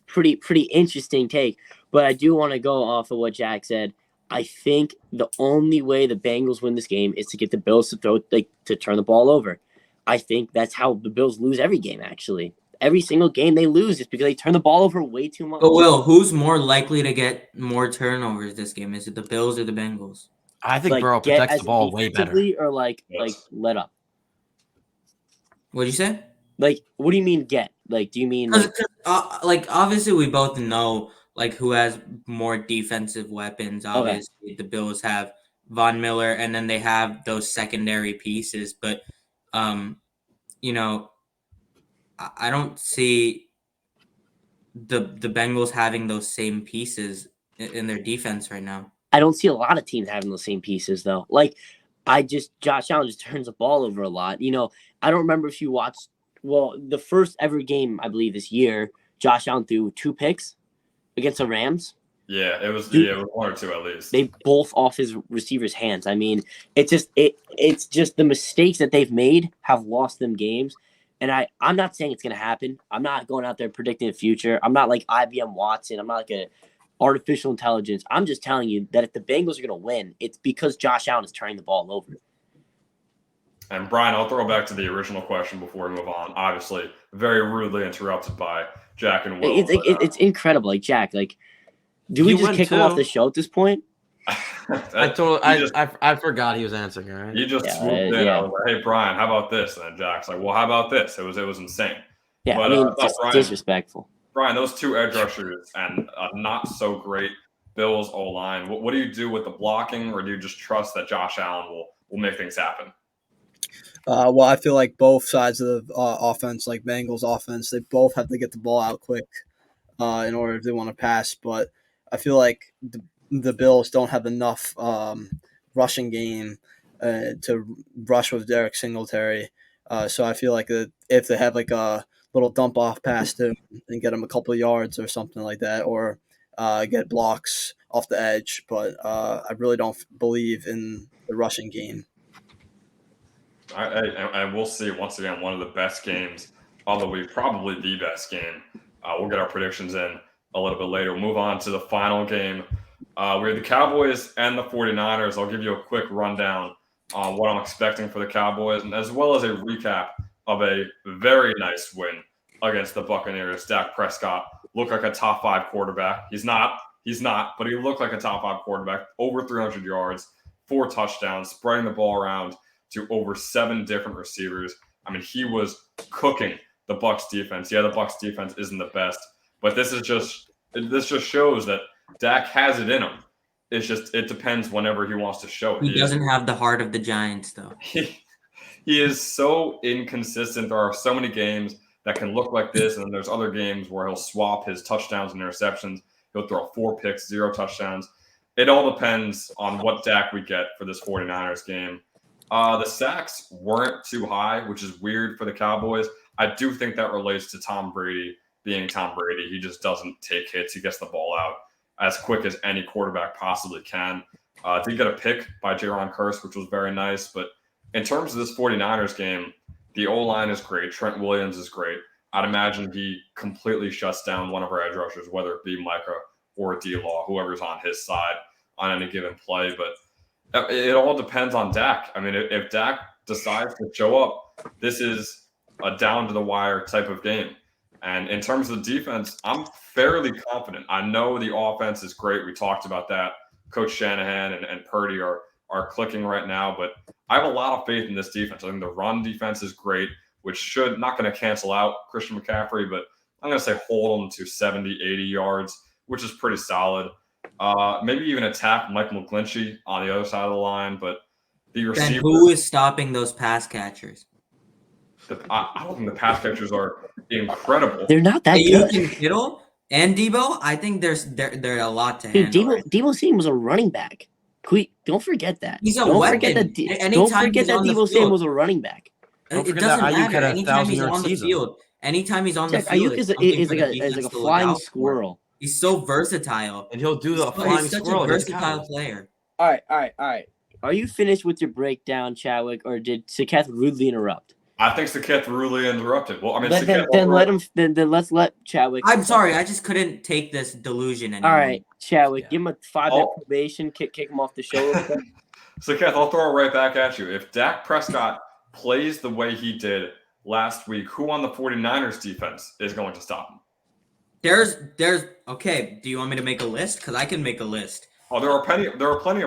pretty interesting take. But I do want to go off of what Jack said. I think the only way the Bengals win this game is to get the Bills to turn the ball over. I think that's how the Bills lose every game, actually. Every single game they lose is because they turn the ball over way too much. But Will, who's more likely to get more turnovers this game? Is it the Bills or the Bengals? I think Like, Burrow get protects as the ball way better. defensively or like let up? What'd you say? Like, what do you mean get? Like, do you mean Like obviously we both know like who has more defensive weapons. Obviously the Bills have Von Miller, and then they have those secondary pieces. But you know, I don't see the Bengals having those same pieces in their defense right now. I don't see a lot of teams having the same pieces though. Like, Josh Allen just turns the ball over a lot. You know, I don't remember if you watched. Well, the first ever game I believe this year, Josh Allen threw 2 picks against the Rams. yeah, it was 1 or 2 at least. They both off his receiver's hands. I mean, it's just the mistakes that they've made have lost them games. And I'm not saying it's gonna happen. I'm not going out there predicting the future. I'm not like IBM Watson. I'm not like a artificial intelligence. I'm just telling you that if the Bengals are gonna win, it's because Josh Allen is turning the ball over. And Brian, I'll throw back to the original question before we move on. Obviously, very rudely interrupted by Jack and Will. It's incredible. Like, Jack, like, do we You just went kick him off too. the show at this point? I forgot he was answering. All right. You just swooped in. I was like, "Hey, Brian, how about this?" And then Jack's like, "Well, how about this?" It was insane. Yeah, But, I mean, thought just disrespectful. Brian, those 2 edge rushers and not so great Bills O line. What do you do with the blocking, or do you just trust that Josh Allen will make things happen? Well, I feel like both sides of the offense, like Bengals offense, they both have to get the ball out quick in order if they want to pass. But I feel like the Bills don't have enough rushing game to rush with Derek Singletary. So I feel like if they have like a little dump off pass to him and get him a couple of yards or something like that, or get blocks off the edge. But I really don't believe in the rushing game. And we'll see once again one of the best games of the week, probably the best game. We'll get our predictions in a little bit later. We'll move on to the final game. We have the Cowboys and the 49ers. I'll give you a quick rundown on what I'm expecting for the Cowboys, and as well as a recap of a very nice win against the Buccaneers. Dak Prescott looked like a top 5 quarterback. He's not, but he looked like a top 5 quarterback. Over 300 yards, 4 touchdowns, spreading the ball around to over 7 different receivers. I mean, he was cooking the Bucs defense. Yeah, the Bucs defense isn't the best, but this just shows that Dak has it in him. It depends whenever he wants to show it. He doesn't have the heart of the Giants, though. He is so inconsistent. There are so many games that can look like this, and then there's other games where he'll swap his touchdowns and interceptions. He'll throw 4 picks, 0 touchdowns. It all depends on what Dak we get for this 49ers game. The sacks weren't too high, which is weird for the Cowboys. I do think that relates to Tom Brady being Tom Brady. He just doesn't take hits. He gets the ball out as quick as any quarterback possibly can. Did get a pick by Jaron Kearse, which was very nice. But in terms of this 49ers game, the O-line is great. Trent Williams is great. I'd imagine he completely shuts down one of our edge rushers, whether it be Micah or D-Law, whoever's on his side on any given play. But it all depends on Dak. I mean, if Dak decides to show up, this is a down-to-the-wire type of game. And in terms of the defense, I'm fairly confident. I know the offense is great. We talked about that. Coach Shanahan and Purdy are clicking right now, but I have a lot of faith in this defense. I think the run defense is great, which should not going to cancel out Christian McCaffrey, but I'm going to say hold him to 70, 80 yards, which is pretty solid. Maybe even attack Mike McGlinchey on the other side of the line, but the Then receivers. who is stopping those pass catchers? I don't think the pass catchers are incredible. They're not that Ayuk good. and Kittle and Debo, I think they're a lot to Dude, handle. Debo Samuel was a running back. Don't forget that. He's a don't weapon. Forget that. Anytime Don't forget he's that on the Debo Samuel field. was a running back. Don't It forget doesn't that Ayuk matter. had a Anytime he's 1,000-yard on the season. field, anytime he's on the Jack, field, Ayuk it's is something like for the a defense to look flying out for. squirrel. He's so versatile. And he'll do the flying He's such squirrel a against the versatile Cowboys. player. All right. Are you finished with your breakdown, Chadwick, or did Saketh rudely interrupt? I think Saketh rudely interrupted. Well, I mean, then let's let Chadwick. I'm sorry, I just couldn't take this delusion anymore. All right, Chadwick, Yeah. give him a 5-minute probation, kick him off the show. Saketh, I'll throw it right back at you. If Dak Prescott plays the way he did last week, who on the 49ers defense is going to stop him? There's okay. Do you want me to make a list? Because I can make a list. Oh, there are plenty of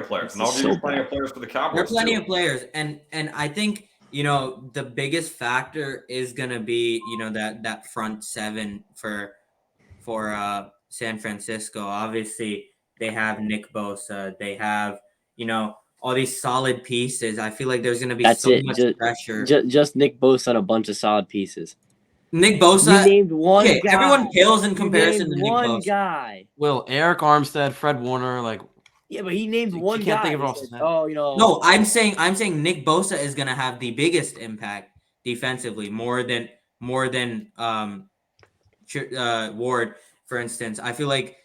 players, and I'll give you plenty of players for the Cowboys. There are plenty too. of players, and I think the biggest factor is gonna be that front seven for San Francisco. Obviously, they have Nick Bosa. They have all these solid pieces. I feel like there's gonna be much pressure. Just Nick Bosa on a bunch of solid pieces. Nick Bosa. You named one guy. Everyone pales in comparison to Nick one Bosa. guy. Well, Eric Armstead, Fred Warner, Yeah, but he named one guy. Can't think of it off his head. No, I'm saying Nick Bosa is gonna have the biggest impact defensively, more than Ward, for instance. I feel like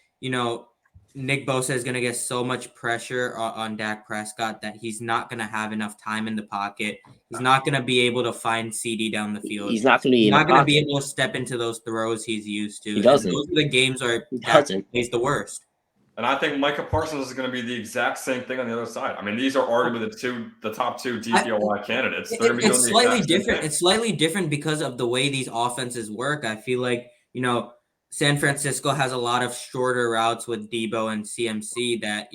Nick Bosa is gonna get so much pressure on Dak Prescott that he's not gonna have enough time in the pocket. He's not gonna be able to find CD down the field. He's not gonna be able to step into those throws he's used to. He doesn't. And those are the games where Dak plays the worst. And I think Micah Parsons is going to be the exact same thing on the other side. I mean, these are arguably the top two DPOY candidates. It's slightly different. It's slightly different because of the way these offenses work. I feel like San Francisco has a lot of shorter routes with Debo and CMC that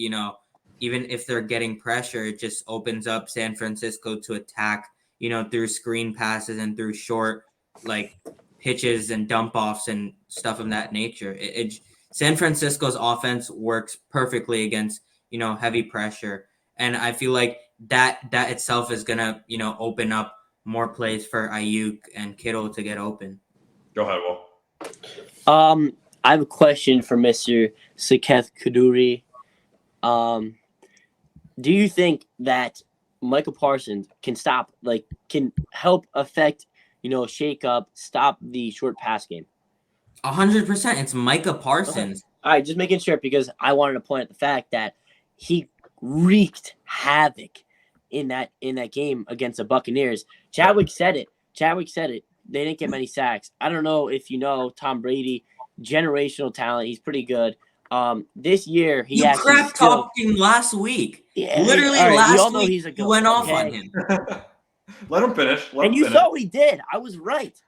even if they're getting pressure, it just opens up San Francisco to attack through screen passes and through short pitches and dump offs and stuff of that nature. San Francisco's offense works perfectly against, heavy pressure. And I feel like that itself is going to, open up more plays for Ayuk and Kittle to get open. Go ahead, Will. I have a question for Mr. Saketh Kaduri. Do you think that Michael Parsons can can help affect, shake up, stop the short pass game? 100%. It's Micah Parsons. Okay. All right, just making sure because I wanted to point out the fact that he wreaked havoc in that game against the Buccaneers. Chadwick said it. They didn't get many sacks. I don't know if you know Tom Brady, generational talent. He's pretty good. This year he actually crap talking last week. Yeah, literally last week he went off on him. Let him finish. You saw what he did. I was right.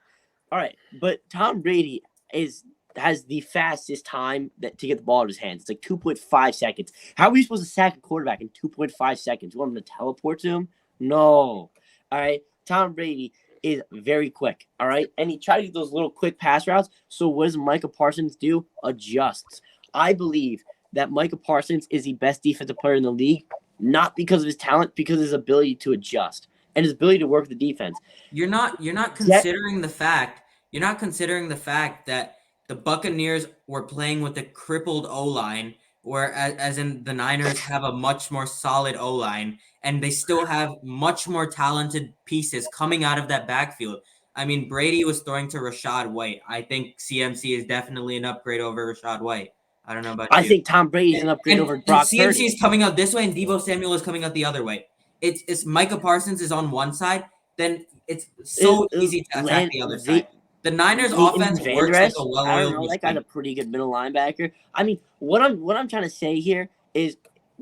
All right, but Tom Brady has the fastest time to get the ball in his hands. It's like 2.5 seconds. How are you supposed to sack a quarterback in 2.5 seconds? You want him to teleport to him? No. All right. Tom Brady is very quick. All right. And he tried to get those little quick pass routes. So what does Micah Parsons do? Adjusts. I believe that Micah Parsons is the best defensive player in the league, not because of his talent, because of his ability to adjust and his ability to work the defense. You're not considering the fact. You're not considering the fact that the Buccaneers were playing with a crippled O-line, whereas in the Niners have a much more solid O-line, and they still have much more talented pieces coming out of that backfield. I mean, Brady was throwing to Rachaad White. I think CMC is definitely an upgrade over Rachaad White. I don't know about you. I think Tom Brady's an upgrade over Brock CMC Purdy. is coming out this way, and Debo Samuel is coming out the other way. It's Micah Parsons is on one side, then it's so easy to attack the other side. The Niners offense works like a well-oiled I don't know. That guy's a pretty good middle linebacker. I mean, what I'm trying to say here is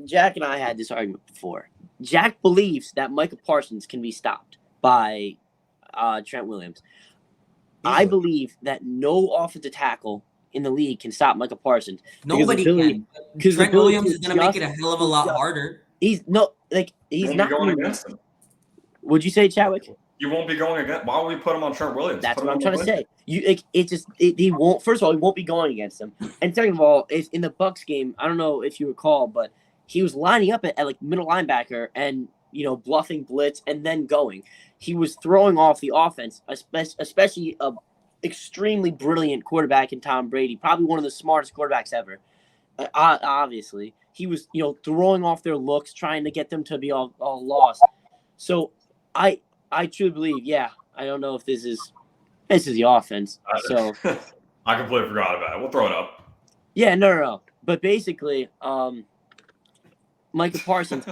Jack and I had this argument before. Jack believes that Micah Parsons can be stopped by Trent Williams. I believe that no offensive tackle in the league can stop Micah Parsons. Nobody can. Trent Williams is going to make it a hell of a lot harder. He's not going against him. Would you say, Chadwick? You won't be going against. Why would we put him on Trent Williams? That's what I'm trying to say. He won't. First of all, he won't be going against him, and second of all, is in the Bucs game. I don't know if you recall, but he was lining up at middle linebacker, and bluffing blitz and then going. He was throwing off the offense, especially a extremely brilliant quarterback in Tom Brady, probably one of the smartest quarterbacks ever. Obviously, he was throwing off their looks, trying to get them to be all lost. So I truly believe, I don't know if this is the offense. So I completely forgot about it. We'll throw it up. Yeah, no. But basically, Micah Parsons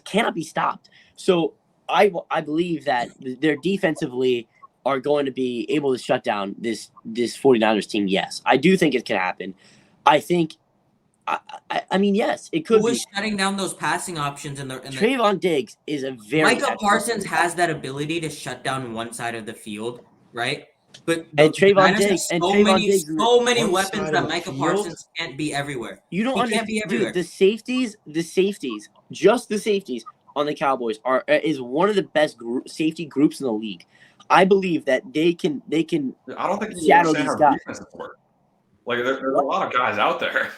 cannot be stopped. So I believe that they're defensively are going to be able to shut down this 49ers team. Yes, I do think it can happen. I think, I mean, yes, it could Who be. is shutting down those passing options in the Trayvon Diggs is a very Micah Parsons has that ability to shut down one side of the field, right? But and Trayvon Niners have Diggs so many One weapons side that of the Micah field? Parsons can't be everywhere. You don't He understand, can't be everywhere. dude. The safeties, just the safeties on the Cowboys is one of the best safety groups in the league. I believe that they can. I don't think you shadow understand these how guys. defenses work. Like there's a lot of guys out there.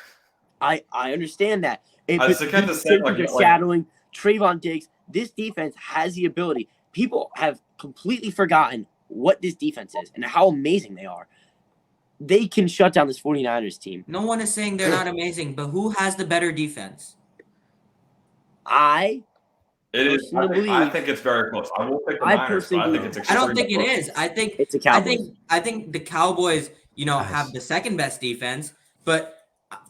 I understand that. It's again to say, like, shadowing Trayvon Diggs. This defense has the ability. People have completely forgotten what this defense is and how amazing they are. They can shut down this 49ers team. No one is saying they're not amazing, but who has the better defense? I think it's very close. I will pick the Niners, but I think it's I extremely don't think it close. is. I think it's a Cowboys. I think the Cowboys, have the second best defense, but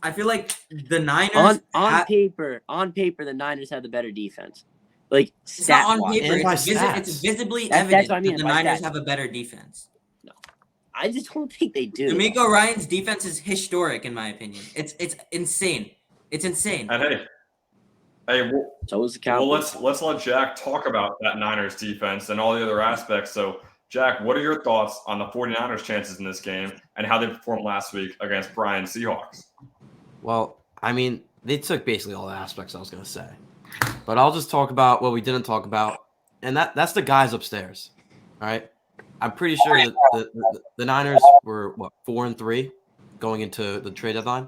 I feel like the Niners on paper, the Niners have the better defense. Like it's not on paper. And It's visibly that's evident what I mean, that the by Niners stats. have a better defense. No, I just don't think they do. D'Amico Ryan's defense is historic, in my opinion. It's insane. It's insane. And hey, so is the Cowboys. Well, let's let Jack talk about that Niners defense and all the other aspects. So, Jack, what are your thoughts on the 49ers' chances in this game and how they performed last week against Brian Seahawks? Well, I mean, they took basically all the aspects I was going to say. But I'll just talk about what we didn't talk about, and that's the guys upstairs. All right? I'm pretty sure that the Niners were, 4-3 going into the trade deadline?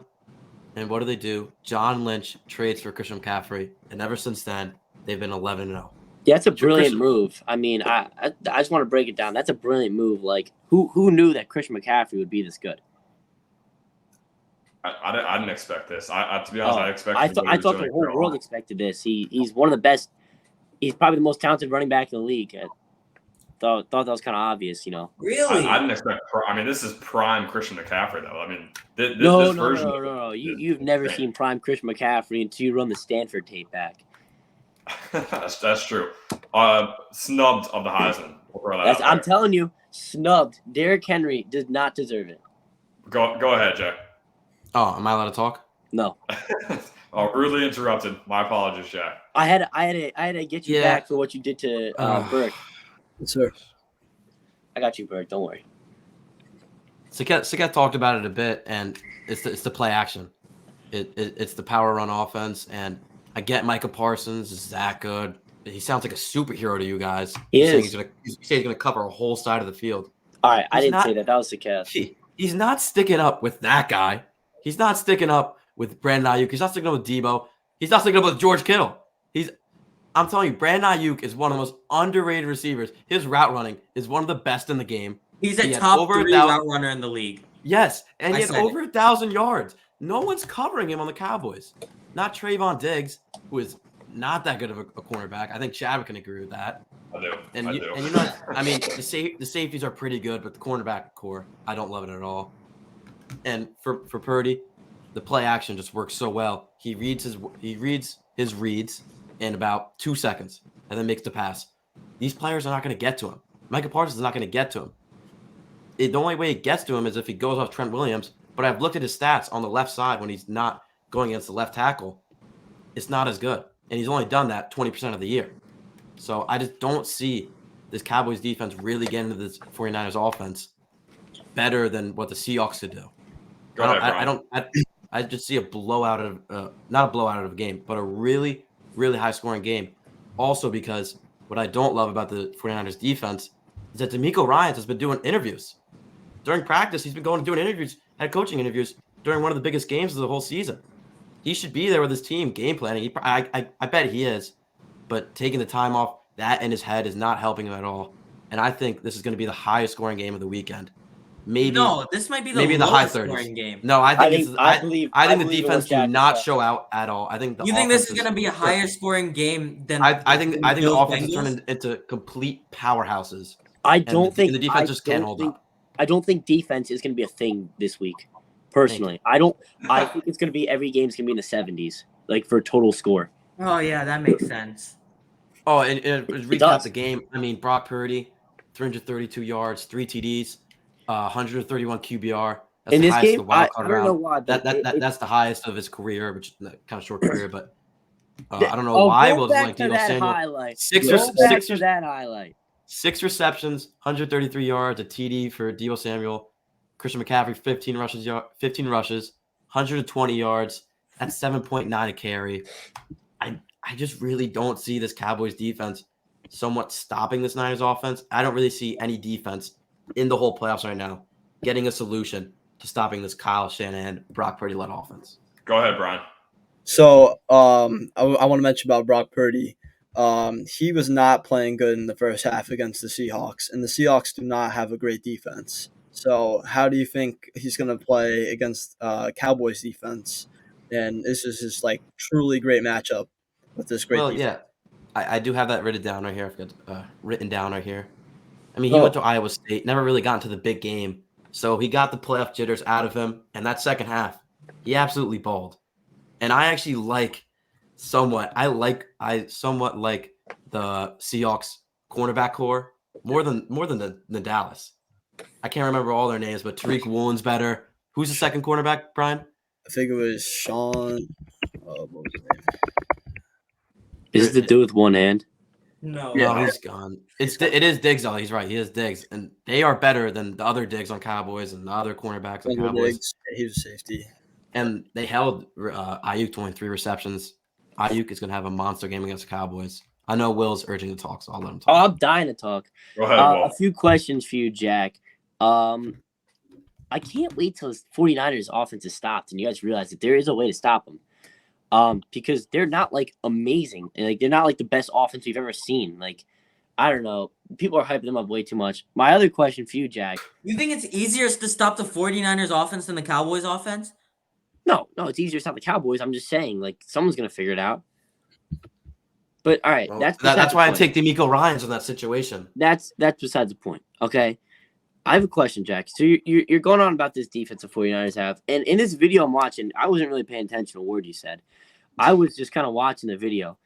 And what do? John Lynch trades for Christian McCaffrey, and ever since then, they've been 11-0. Yeah, that's a brilliant move. I mean, I just want to break it down. That's a brilliant move. Like, who knew that Christian McCaffrey would be this good? I didn't expect this. To be honest, I expected. I thought the whole world expected this. He's one of the best. He's probably the most talented running back in the league. I thought that was kind of obvious, Really? I didn't expect. This is prime Christian McCaffrey, though. I mean, this version. No. You've never seen prime Christian McCaffrey until you run the Stanford tape back. that's true. Snubbed of the Heisman. We'll throw that out there. I'm telling you, snubbed. Derrick Henry does not deserve it. Go ahead, Jack. Oh, am I allowed to talk? No. Rudely interrupted. My apologies, Jack. I had to get you back for what you did to Burke. Yes, sir. I got you, Burke. Don't worry. Saket talked about it a bit, and it's the play action. It's the power run offense, and I get Micah Parsons is that good. He sounds like a superhero to you guys. He's saying he's gonna cover a whole side of the field. All right, I didn't say that. That was Saket. He's not sticking up with that guy. He's not sticking up with Brandon Ayuk. He's not sticking up with Debo. He's not sticking up with George Kittle. I'm telling you, Brandon Ayuk is one of the most underrated receivers. His route running is one of the best in the game. He's a top 3 route runner in the league. Yes, and he had over 1,000 yards. No one's covering him on the Cowboys. Not Trayvon Diggs, who is not that good of a cornerback. I think Chadwick can agree with that. I do. And the safeties are pretty good, but the cornerback core, I don't love it at all. And for Purdy, the play action just works so well. He reads his reads in about 2 seconds and then makes the pass. These players are not going to get to him. Micah Parsons is not going to get to him. The only way he gets to him is if he goes off Trent Williams. But I've looked at his stats on the left side when he's not going against the left tackle. It's not as good. And he's only done that 20% of the year. So I just don't see this Cowboys defense really getting into this 49ers offense better than what the Seahawks could do. I just see a blowout of not a blowout of a game, but a really, really high scoring game. Also because what I don't love about the 49ers defense is that D'Amico Ryans has been doing interviews. During practice, he's been going and doing interviews, head coaching interviews during one of the biggest games of the whole season. He should be there with his team game planning. I bet he is. but taking the time off, that in his head is not helping him at all. And I think this is going to be the highest scoring game of the weekend. Maybe No, this might be the maybe the high lowest 30s. scoring game. No, I think it's I believe the in defense what do Jack not said. show out at all. I think the You think this is offense going to be a higher scoring game than I think the Bills offense is Bengals? turning into complete powerhouses. I And don't think the defense just can't hold up. I don't think defense is going to be a thing this week. Personally, I don't. I think it's going to be every game's going to be in the 70s, like for total score. Oh yeah, that makes sense. Oh, and recap does. the game. I mean, Brock Purdy, 332 yards, 3 TDs, 131 QBR. That's In the this highest game, of the wild I card don't know round. why, but That's the highest of his career, which is kind of short career, but I don't know oh, why. go Well, back like to Debo that Samuel, highlight. six Go back to that highlight. 6 receptions, 133 yards, a TD for Debo Samuel. Christian McCaffrey, 15 rushes, 120 yards. That's 7.9 a carry. I just really don't see this Cowboys defense somewhat stopping this Niners offense. I don't really see any defense in the whole playoffs right now getting a solution to stopping this Kyle Shanahan, Brock Purdy led offense. Go ahead, Brian. So I want to mention about Brock Purdy. He was not playing good in the first half against the Seahawks, and the Seahawks do not have a great defense. So how do you think he's going to play against Cowboys defense? And this is just like truly great matchup with this great defense. Yeah, I do have that written down right here. I've got written down right here. I mean, he went to Iowa State, never really got into the big game, so he got the playoff jitters out of him. And that second half, he absolutely balled. And I actually somewhat like the Seahawks cornerback core more than the Dallas. I can't remember all their names, but Tariq Woolen's better. Who's the second cornerback, Brian? I think it was Sean. What was his name? Is it the dude with one hand? No. No, he's gone. It is Diggs though. He's right. He is Diggs, and they are better than the other Diggs on Cowboys and the other cornerbacks on Cowboys. He was safety. And they held Ayuk 23 receptions. Ayuk is going to have a monster game against the Cowboys. I know Will's urging to talk, so I'll let him talk. Oh, I'm dying to talk. Go ahead, Will. A few questions for you, Jack. I can't wait till the 49ers offense is stopped and you guys realize that there is a way to stop them. Because they're not like amazing. Like they're not like the best offense we've ever seen. Like, I don't know. People are hyping them up way too much. My other question for you, Jack. You think it's easier to stop the 49ers offense than the Cowboys offense? No, it's easier to stop the Cowboys. I'm just saying, like, someone's gonna figure it out. But all right, Well, that's why I take D'Amico Ryans in that situation. That's besides the point. Okay. I have a question, Jack. So you're going on about this defense the 49ers have. And in this video I'm watching, I wasn't really paying attention to a word you said. I was just kind of watching the video.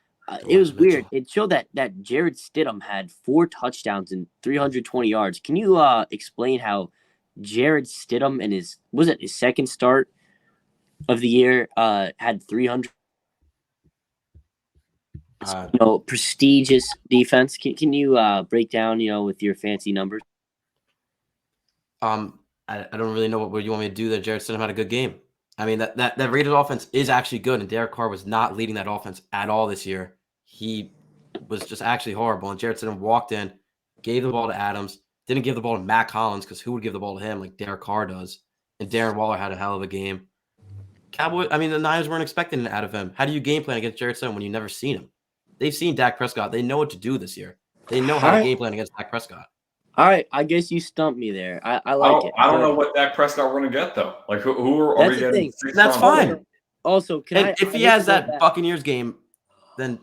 It was weird. It showed that Jared Stidham had 4 touchdowns and 320 yards. Can you explain how Jared Stidham and his second start of the year had 300 prestigious defense? Can you break down, with your fancy numbers? I don't really know what you want me to do there. Jared Stidham had a good game. I mean, that Raiders offense is actually good, and Derek Carr was not leading that offense at all this year. He was just actually horrible, and Jared Stidham walked in, gave the ball to Adams, didn't give the ball to Matt Collins because who would give the ball to him like Derek Carr does? And Darren Waller had a hell of a game. The Niners weren't expecting it out of him. How do you game plan against Jared Stidham when you've never seen him? They've seen Dak Prescott. They know what to do this year. They know how to game plan against Dak Prescott. All right, I guess you stumped me there. I like it. I don't know what Dak Prescott we're going to get, though. Like, who are we getting? That's fine. Also, if he has that Buccaneers game, then,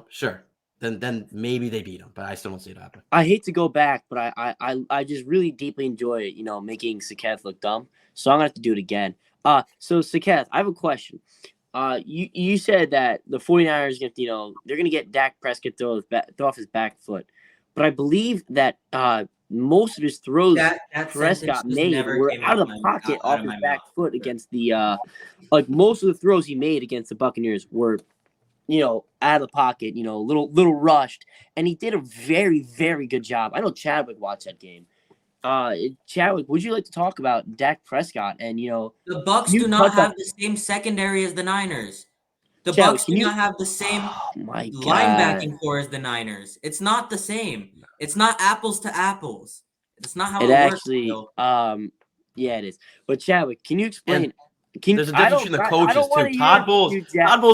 sure. Then maybe they beat him, but I still don't see it happen. I hate to go back, but I just really deeply enjoy, making Saketh look dumb. So I'm going to have to do it again. So Saketh, I have a question. You said that the 49ers get, they're going to get Dak Prescott throw off his back foot. But I believe that most of his throws that Prescott made were out of the pocket off his back foot against the most of the throws he made against the Buccaneers were, out of the pocket, little rushed. And he did a very, very good job. I know Chadwick watched that game. Chadwick, would you like to talk about Dak Prescott and the Bucs do not have the same secondary as the Niners. The Bucs do not have the same linebacking core as the Niners. It's not the same. It's not apples to apples. It's not how it works. Actually, yeah, it is. But Chadwick, can you explain There's a difference between the coaches too. Todd Bowles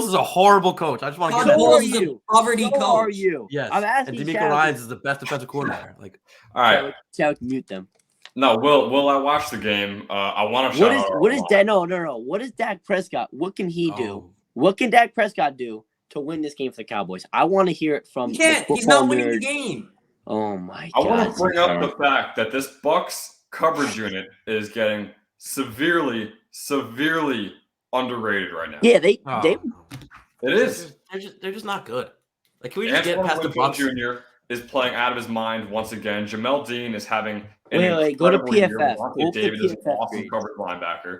is a horrible coach. I just want to get Todd that. Bowles is a poverty So coach. are you? Yes. I'm And asking DeMeco Ryans is the best defensive coordinator. Like, All right. Chad, mute them. No, will I watch the game? I want to shout out. What is that? No. What is Dak Prescott? What can he do? oh, What can Dak Prescott do to win this game for the Cowboys? I want to hear it from. He can't. the He's not football winning the nerd. game. Oh my I god! want to bring up the fact that this Bucks coverage unit is getting severely underrated right now. Yeah, It is. they're just not good. Like, can we just get Antoine past the Winfield Bucks? Jr. is playing out of his mind once again. Jamel Dean is having an Wait, go to incredible year. PFF. Devontae Go to David is an PFF awesome grades. coverage linebacker.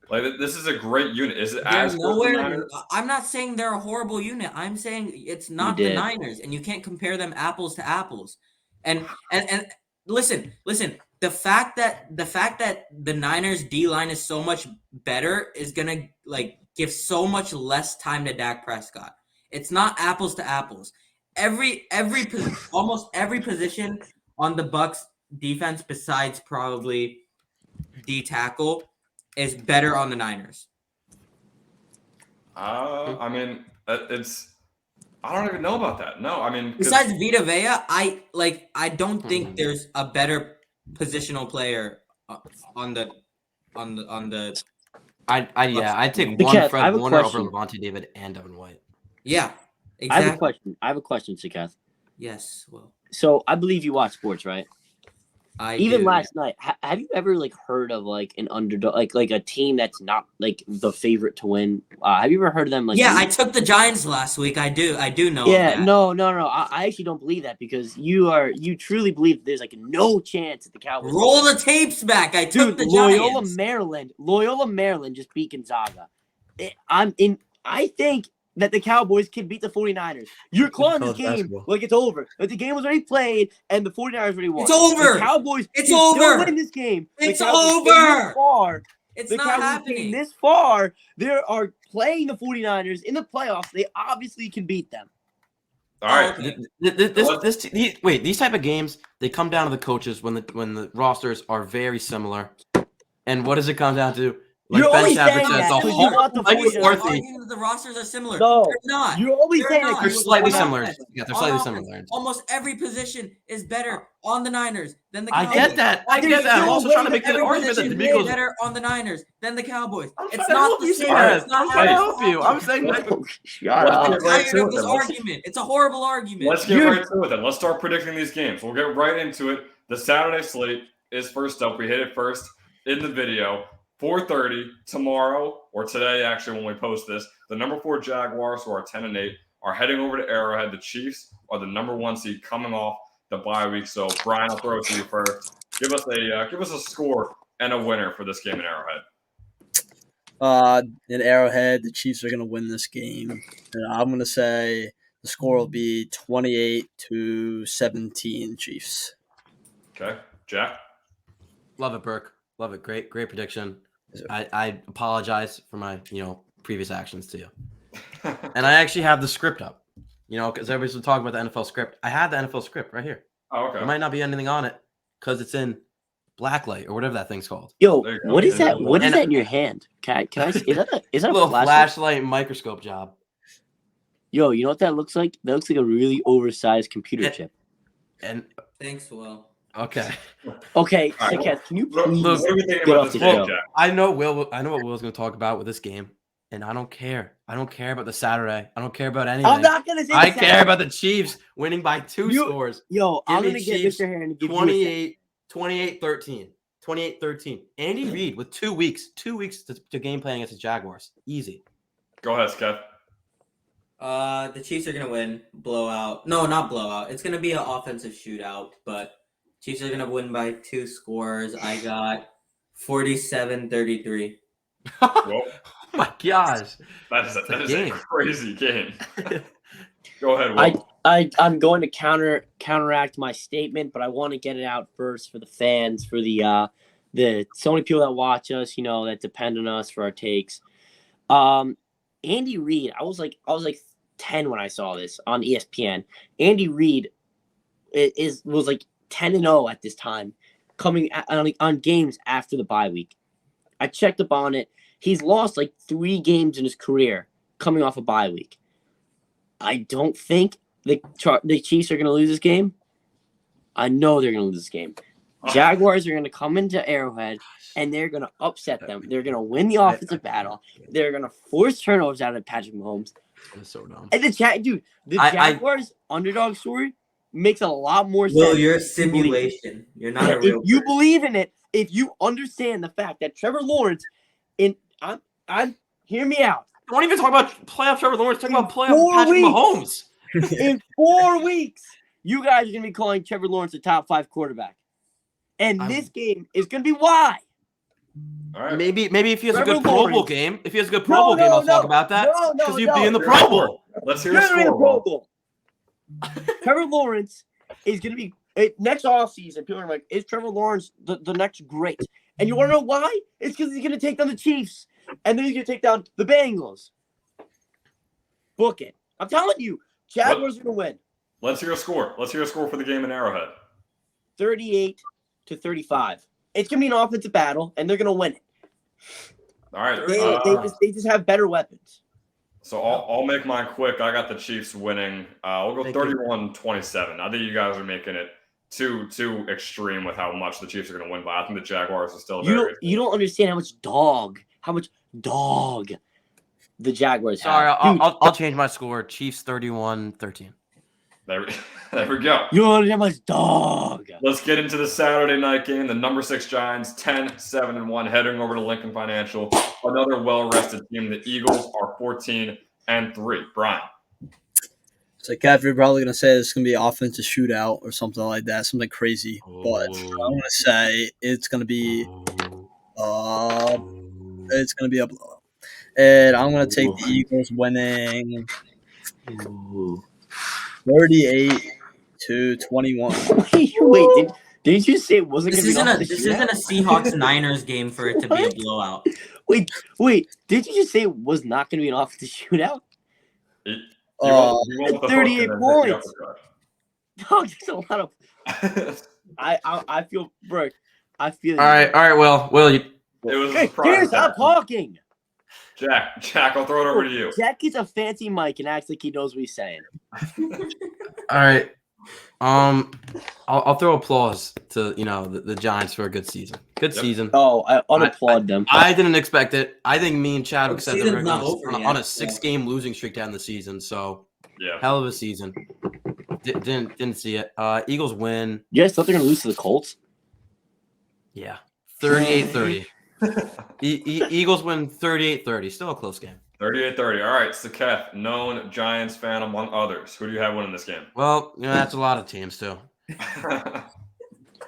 Like, this is a great unit. Is it They're as good as the nowhere. Niners? I'm not saying they're a horrible unit. I'm saying it's not You the did. Niners, and you can't compare them apples to apples. And listen. The fact that the Niners D line is so much better is gonna give so much less time to Dak Prescott. It's not apples to apples. Almost every position on the Bucks defense, besides probably D tackle, is better on the Niners. I mean, I don't even know about that. No, I mean, 'cause- Besides Vita Vea, I don't think there's a better positional player on the. I take Because one I Fred have a Warner over question. Levante David and Devin White. Yeah, I have a exactly. question. I have a question, Sikath. Yes, well, So I believe you watch sports, right? Even do, last night, have you ever heard of an underdog, like a team that's not the favorite to win? Have you ever heard of them? Yeah, I took the Giants last week. I do know. Yeah, of that. no. I actually don't believe that because you truly believe there's no chance that the Cowboys. Roll the tapes back. I took Dude, the Loyola Giants. Maryland just beat Gonzaga. I think that the Cowboys can beat the 49ers. You're calling this College game basketball. like it's over. Like the game was already played and the 49ers already won. It's over. The Cowboys It's can over. still win this game. The It's Cowboys came over. this far. It's The not Cowboys happening. came this far. They are playing the 49ers in the playoffs. They obviously can beat them. all right. Okay. These type of games, they come down to the coaches when the rosters are very similar. And what does it come down to? Like You're Ben always Shepard saying says, that the because whole you want the Mike 49ers. You're McCarthy, arguing that the rosters are similar. No, They're not. you're always They're saying not. that. they're slightly On similar. offense. Yeah, they're On slightly offense, similar. almost every position is better on the Niners than the I Cowboys. get that. I get that. I'm still also a trying to way make the Every argument that position way DeMeco's. better on the Niners than the Cowboys. I'm It's trying to not help the you, same. Sikath. It's not I'm trying to happening. help you. I'm saying that. Shut Let's up. get right I'm to tired of it this then. argument. It's a horrible argument. Let's get right to it then. Let's start predicting these games. We'll get right into it. The Saturday slate is first up. We hit it first in the video. 4:30 tomorrow, or today actually when we post this. The number 4 Jaguars, who are 10-8, are heading over to Arrowhead. The Chiefs are the number 1 seed coming off the bye week. So Brian, I'll throw it to you first. Give us a score and a winner for this game in Arrowhead. In Arrowhead, the Chiefs are going to win this game. And I'm going to say the score will be 28-17 Chiefs. Okay, Jack. Love it, Burke. Love it. Great prediction. I apologize for my previous actions to you. And I actually have the script up. Because everybody's been talking about the NFL script. I have the NFL script right here. Oh, okay. There might not be anything on it because it's in blacklight or whatever that thing's called. Yo, There you go. what is that? What is And- that in your hand? Can I see? Is that A a little flashlight? flashlight microscope job. Yo, you know what that looks like? That looks like a really oversized computer Yeah. chip. And Thanks, Will. okay. Okay, All right. Sikat, can you What please what are we thinking get about off this the game, show? Jack? I know what Will's going to talk about with this game, and I don't care. I don't care about the Saturday. I don't care about anything. I'm not gonna say. I the care Saturday. about the Chiefs winning by 2 You- scores. Yo, I'm Give gonna me get Chiefs Mr. Heron to give you a 28-13. 28-13. Andy Reid with 2 weeks. 2 weeks to game plan against the Jaguars. Easy. Go ahead, Scott. The Chiefs are gonna win. Blowout. No, not blowout. It's gonna be an offensive shootout, but Chiefs are gonna win by 2 scores. I got 47-33. Well, Oh my gosh. that is a game. crazy game. Go ahead, Will. I'm going to counteract my statement, but I want to get it out first for the fans, for the so many people that watch us, that depend on us for our takes. Andy Reid, I was like 10 when I saw this on ESPN. Andy Reid was like 10-0 at this time, coming on games after the bye week. I checked up on it. He's lost like 3 games in his career coming off a bye week. I don't think the Chiefs are going to lose this game. I know they're going to lose this game. Jaguars are going to come into Arrowhead, and they're going to upset them. They're going to win the offensive battle. They're going to force turnovers out of Patrick Mahomes. That's so dumb. And the Jaguars underdog story makes a lot more sense. Well, you're a simulation. You're not a real If you person. believe in it, if you understand the fact that Trevor Lawrence, hear me out. Don't even talk about playoff Trevor Lawrence. Talk about playoff 4 Patrick weeks. Mahomes. In 4 weeks, you guys are going to be calling Trevor Lawrence a top 5 quarterback. And this game is going to be why. All right. Maybe if he has Trevor a good Pro Bowl Lawrence. game, if he has a good Pro Bowl game, I'll talk about that. Because you'd be in the Pro Bowl. Let's hear You're the in the score. Pro Will. Bowl. Trevor Lawrence is going to be next offseason. People are like, is Trevor Lawrence the next great? And you want to know why? It's because he's going to take down the Chiefs, and then he's going to take down the Bengals. Book it. I'm telling you, Jaguars are going to win. Let's hear a score. Let's hear a score for the game in Arrowhead. 38-35. It's going to be an offensive battle, and they're going to win it. All right. They just have better weapons. So I'll make mine quick. I got the Chiefs winning. We'll go 31-27. I think you guys are making it too extreme with how much the Chiefs are going to win by. I think the Jaguars are still very You don't understand how much dog the Jaguars have. Sorry, Dude, I'll change my score. Chiefs 31-13. There we go. you don't understand how much dog. Let's get into the Saturday night game. The number 6 Giants, 10-7-1, heading over to Lincoln Financial. Another well-rested team. The Eagles are 14-3. Brian. So, Kev, you're probably going to say it's going to be an offensive shootout or something like that, something crazy. But I'm going to say it's going to be a blowout. And I'm going to take the Eagles winning 38-21. Wait, didn't you say it wasn't This going to be isn't a Seahawks-Niners game for it to be a blowout. Wait, did you just say it was not going to be an offensive shootout? You went with the 38 hook and then hit the points. uppercut. Dog, there's a lot of. I feel Burke. I feel. All right. Will you? It was a Hey, surprise. stop talking. Jack, I'll throw it over to you. Jack gets a fancy mic and acts like he knows what he's saying. All right. I'll throw applause to the Giants for a good season. Good season. Oh, I unapplaud them. I didn't expect it. I think me and Chadwick said they were Season's not over on yet. a 6-game losing streak to end the season. So Yeah. hell of a season. Didn't see it. Eagles win. You guys thought they're going to lose to the Colts? Yeah. 38-30. Eagles win 38-30. Still a close game. 38-30. All right, Saketh, known Giants fan among others. Who do you have winning this game? Well, that's a lot of teams too.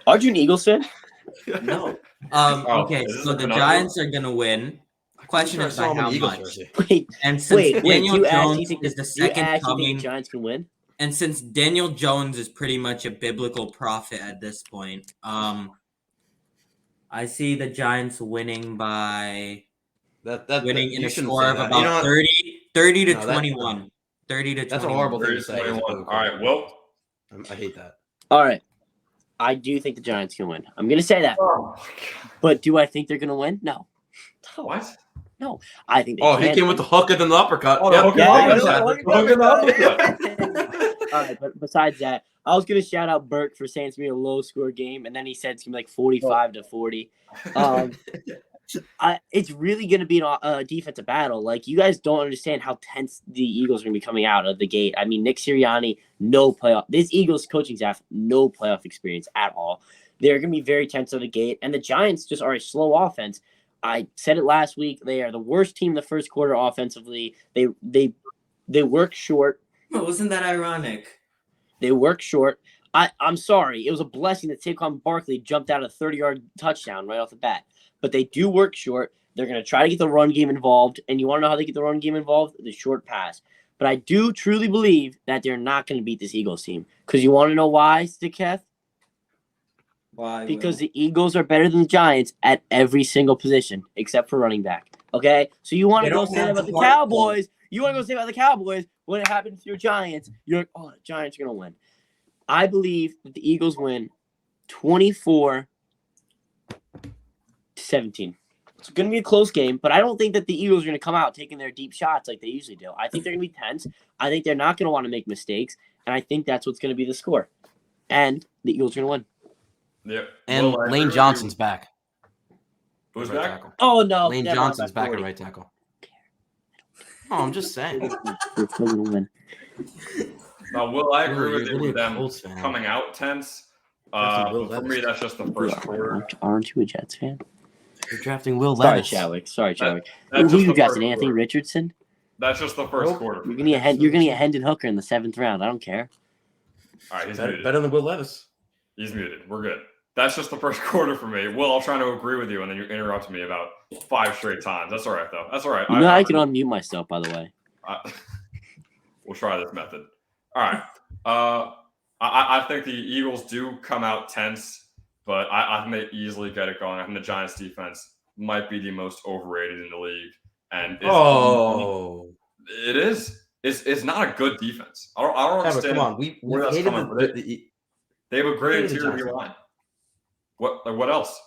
Aren't you an Eagles fan? No. Oh, Okay, is this so a the conundrum? Giants are gonna win. Question is by Saw him in how the Eagles much. jersey. Wait, And since do Daniel you actually Jones think is the do you second actually think coming, the Giants can win? and since Daniel Jones is pretty much a biblical prophet at this point, I see the Giants winning by winning in you a shouldn't score say of that. about You know what? 30 to No, 21. 30 to 21. That's a horrible thing to say. 30-21. All right, Will. I hate that. All right. I do think the Giants can win. I'm going to say that. Oh, But do I think they're going to win? No. what? I think they Oh, can he came with the hook and then the uppercut. Oh, the Yep. hook and Yeah, uppercut. yeah, Hook and uppercut. All right, but besides that, I was gonna shout out Bert for saying it's gonna be a low score game, and then he said it's gonna be like 45-40. It's really gonna be a defensive battle. Like, you guys don't understand how tense the Eagles are gonna be coming out of the gate. I mean, Nick Sirianni, no playoff. This Eagles coaching staff, no playoff experience at all. They're gonna be very tense out of the gate, and the Giants just are a slow offense. I said it last week. They are the worst team in the first quarter offensively. They work short. Wasn't that ironic? They work short. I'm sorry. It was a blessing that Saquon Barkley jumped out a 30-yard touchdown right off the bat. But they do work short. They're going to try to get the run game involved. And you want to know how they get the run game involved? The short pass. But I do truly believe that they're not going to beat this Eagles team. Because you want to know why, Stiketh? Why? Because the Eagles are better than the Giants at every single position except for running back. Okay? So you want to They go don't say that have about the the hard Cowboys. You want to go say about the Cowboys when it happens to your Giants. You're like, oh, the Giants are going to win. I believe that the Eagles win 24-17. It's going to be a close game, but I don't think that the Eagles are going to come out taking their deep shots like they usually do. I think they're going to be tense. I think they're not going to want to make mistakes, and I think that's what's going to be the score. And the Eagles are going to Yeah. And Will, I agree Lane with Johnson's you. back. Who's Right back? tackle. win. Oh, no. Lane never mind, Johnson's by back at 40. right tackle. Oh, I'm just saying. They're still going to win. Now, Will, I agree Will, with you're you with really a them Colts fan. coming out tense. Drafting Will But for me, Levis. that's just the first quarter. Aren't you a Jets fan? You're drafting Will Sorry, Levis. Chadwick. Sorry, Chadwick. That's Who just you the drafted? first Anthony quarter. Richardson? That's just the first Nope. quarter. You're gonna get Hendon Hooker in the 7th round. I don't care. All right, he's Better, muted. better than Will Levis. He's muted. We're good. That's just the first quarter for me. Will, I'll try to agree with you, and then you interrupt me about 5 straight times. That's all right, though. That's all right. You know I can unmute myself, by the way. We'll try this method. All right. I think the Eagles do come out tense, but I think they easily get it going. I think the Giants' defense might be the most overrated in the league, and it is. It's not a good defense. I don't Yeah, but understand. come on, we where that's hated coming from. the They have a great hated the interior Giants. line. What else?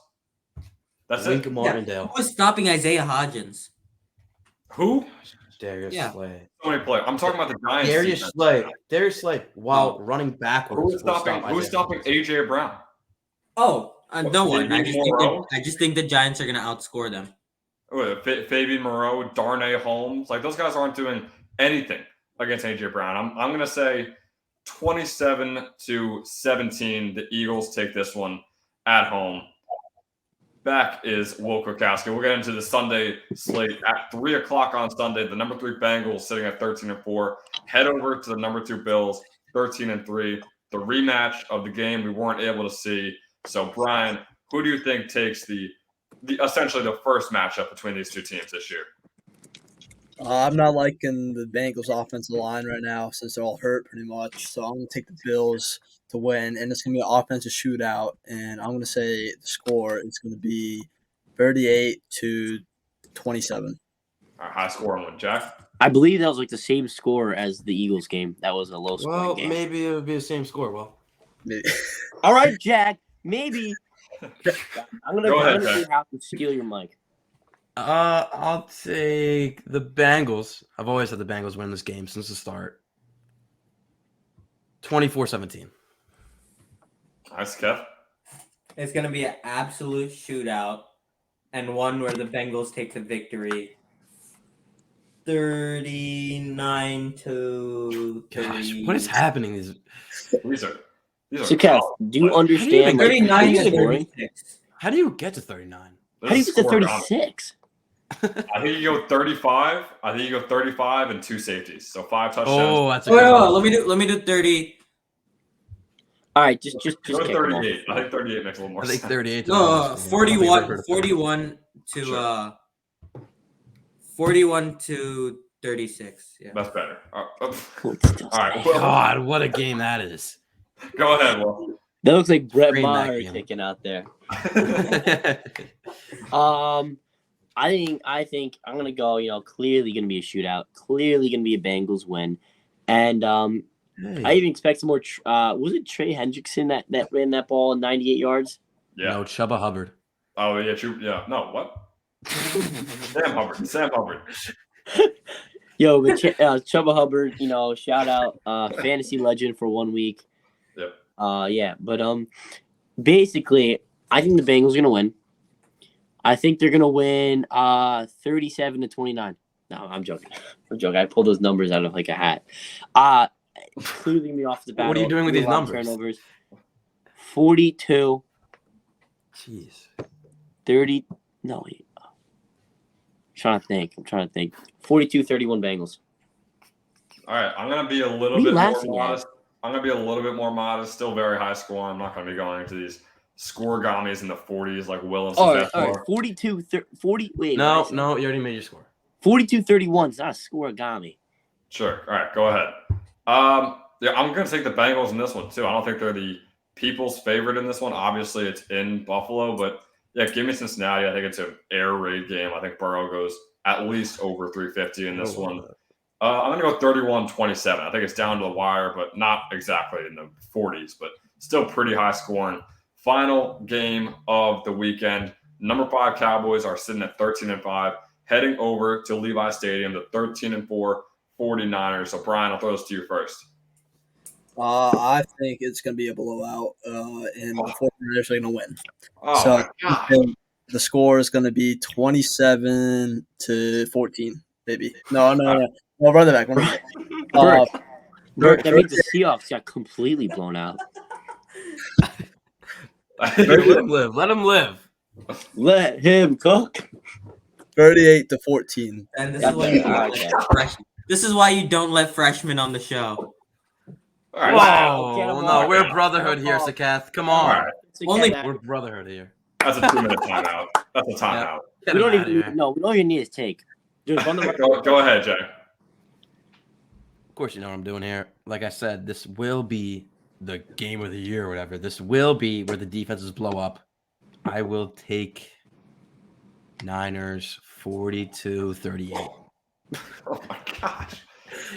That's Wink it. Martindale. Who was stopping Isaiah Hodgins? Who? Darius Yeah. Slay. So many players. I'm talking about the Giants. Darius defense. Slay. Darius Slay, while running backwards. Who's will stopping? stop Who's Isaiah stopping Hodgins. AJ Brown? Oh, no one. I Moreau? just think the Giants are going to outscore them. Fabian Moreau, Darnay Holmes, like those guys aren't doing anything against AJ Brown. I'm going to say 27-17. The Eagles take this one at home. Back is Will Kwiatkowski. We'll get into the Sunday slate at 3:00 on Sunday. The number 3 Bengals sitting at 13-4. Head over to the number 2 Bills, 13-3. The rematch of the game we weren't able to see. So, Brian, who do you think takes the essentially the first matchup between these two teams this year? I'm not liking the Bengals' offensive line right now since they're all hurt pretty much. So I'm going to take the Bills to win, and it's going to be an offensive shootout. And I'm going to say the score is going to be 38-27. Our high scoring one, Jack. I believe that was like the same score as the Eagles game. That was a low scoring Well, game. maybe it would be the same score. Well, All right, Jack. Maybe. I'm Go ahead, have to steal your mic. I'll take the Bengals. I've always had the Bengals win this game since the start. 24-17. Nice, Kev. It's going to be an absolute shootout and one where the Bengals take the victory. 39-30. Gosh, what is happening? These are So, Kev, do you understand? Like, 39-36. How do you get to 39? How do you get to 36? I think you go 35. I think you go 35 and 2 safeties. So 5 touchdowns. Oh, that's a good one. Let me do 30. All right, just Go kick them 38. off. I think 38 makes a little more I think sense. 38. No, 41 to Sure. 41 to 36. Yeah. That's better. All Still right. stay. God, what a game that is. Go ahead, Will. That looks like Brett Scream that Maher game. kicking out there. I think I'm gonna go. Clearly gonna be a shootout. Clearly gonna be a Bengals win, and I even expect some more. Was it Trey Hendrickson that ran that ball 98 yards? Yeah. No, Chuba Hubbard. Oh, yeah, true. Yeah. No, what? Sam Hubbard. Yo, but Chuba Hubbard, shout out, fantasy legend for 1 week. Yep. Yeah, but basically, I think the Bengals are gonna win. I think they're gonna win 37-29. No, I'm joking. I pulled those numbers out of like a hat. Clearly gonna be off the bat. What are you doing with these numbers? Turnovers. 42. Jeez. 30. No, wait. I'm trying to think. 42-31 Bengals. All right. I'm going to be a little What are you bit more laughing at? modest. I'm going to be a little bit more modest. Still very high score. I'm not going to be going into these scoregamis in the 40s like Will and All right. Steph. 40. Wait. No, you already made your score. 42-31 is not a scoregami. Sure. All right. Go ahead. Yeah, I'm going to take the Bengals in this one, too. I don't think they're the people's favorite in this one. Obviously, it's in Buffalo, but yeah, give me Cincinnati. I think it's an air raid game. I think Burrow goes at least over 350 in this one. I'm going to go 31-27. I think it's down to the wire, but not exactly in the 40s, but still pretty high scoring. Final game of the weekend, number 5 Cowboys are sitting at 13-5, heading over to Levi Stadium, the 13-4 49ers. So, Brian, I'll throw this to you first. I think it's going to be a blowout, and the 49ers are going to win. Oh, So my God. the score is going to be 27-14, maybe. No. Well, run it back. Bert, that means the Seahawks got completely blown out. Let him live. Let him live. Let him cook. 38-14. And this is why you don't let freshmen on the show. All right. Whoa, no, we're brotherhood here, Sakath. Come on. All right. We're brotherhood here. That's a 2-minute timeout. That's a timeout. We don't even need his take. Dude, on the Go ahead, Jay. Of course, you know what I'm doing here. Like I said, this will be the game of the year or whatever. This will be where the defenses blow up. I will take Niners 42-38. Oh, my gosh.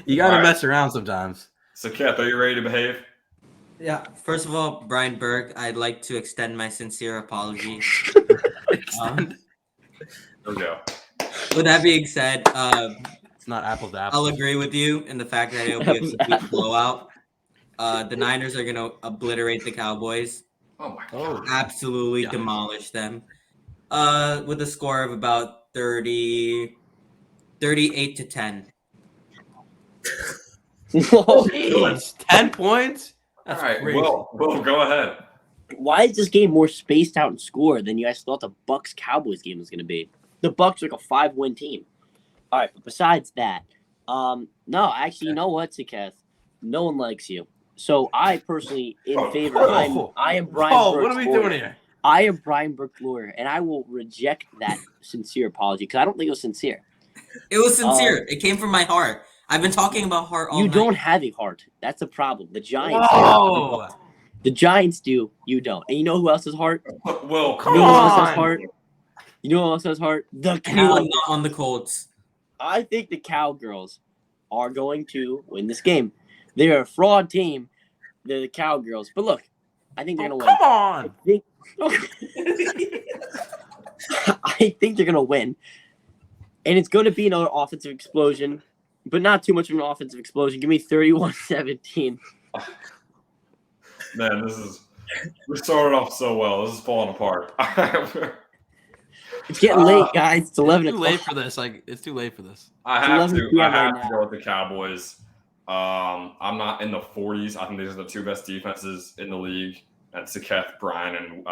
You got to mess around sometimes. So, Kath, are you ready to behave? Yeah. First of all, Brian Burke, I'd like to extend my sincere apology. There we go. With that being said, it's not apples to apples. I'll agree with you in the fact that it'll be a complete blowout. The Niners are going to obliterate the Cowboys. Oh, my God. Absolutely demolish them. With a score of about 38-10. Jeez, 10 points? That's all right. crazy. Will, go ahead. Why is this game more spaced out in score than you guys thought the Bucks-Cowboys game was going to be? The Bucks are like a 5-win team. All right, but besides that, no, actually, you know what, Sakath? No one likes you. So I personally, in favor, I am Brian Burke's what are we doing here? I am Brian Burke's lawyer, and I will reject that sincere apology because I don't think it was sincere. It was sincere. It came from my heart. I've been talking about heart all night. You don't have a heart. That's the problem. The Giants. Whoa. The Giants do. You don't. And you know who else has heart? Will, You know who else has heart? You know who else has heart? The Anyone Cowgirls. not on the Colts. I think the Cowgirls are going to win this game. They're a fraud team. They're the Cowgirls. But look, I think they're going to win. Come on. I think they're going to win. And it's going to be another offensive explosion, but not too much of an offensive explosion. Give me 31-17. Man, we started off so well. This is falling apart. It's getting late, guys. It's 11 It's too o'clock. late for this. It's too late for this. I have 11 to p.m. right go with the Cowboys. I'm not in the 40s. I think these are the two best defenses in the league. And Sakath, Brian, and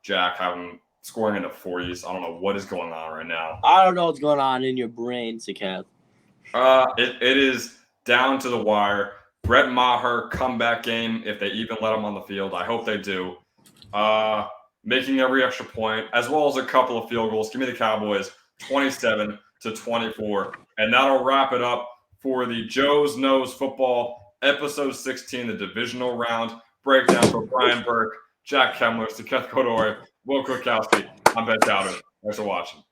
Jack have them scoring in the 40s. I don't know what is going on right now. I don't know what's going on in your brain, Sakath. It is down to the wire. Brett Maher comeback game, if they even let him on the field. I hope they do. Making every extra point, as well as a couple of field goals. Give me the Cowboys 27-24. And that'll wrap it up for the Joe's Nose Football Episode 16, the divisional round breakdown for Brian Burke, Jack Kemmler, Sakath Kodori, Will Kwiatkowski. I'm Ben Dowder. Thanks for watching.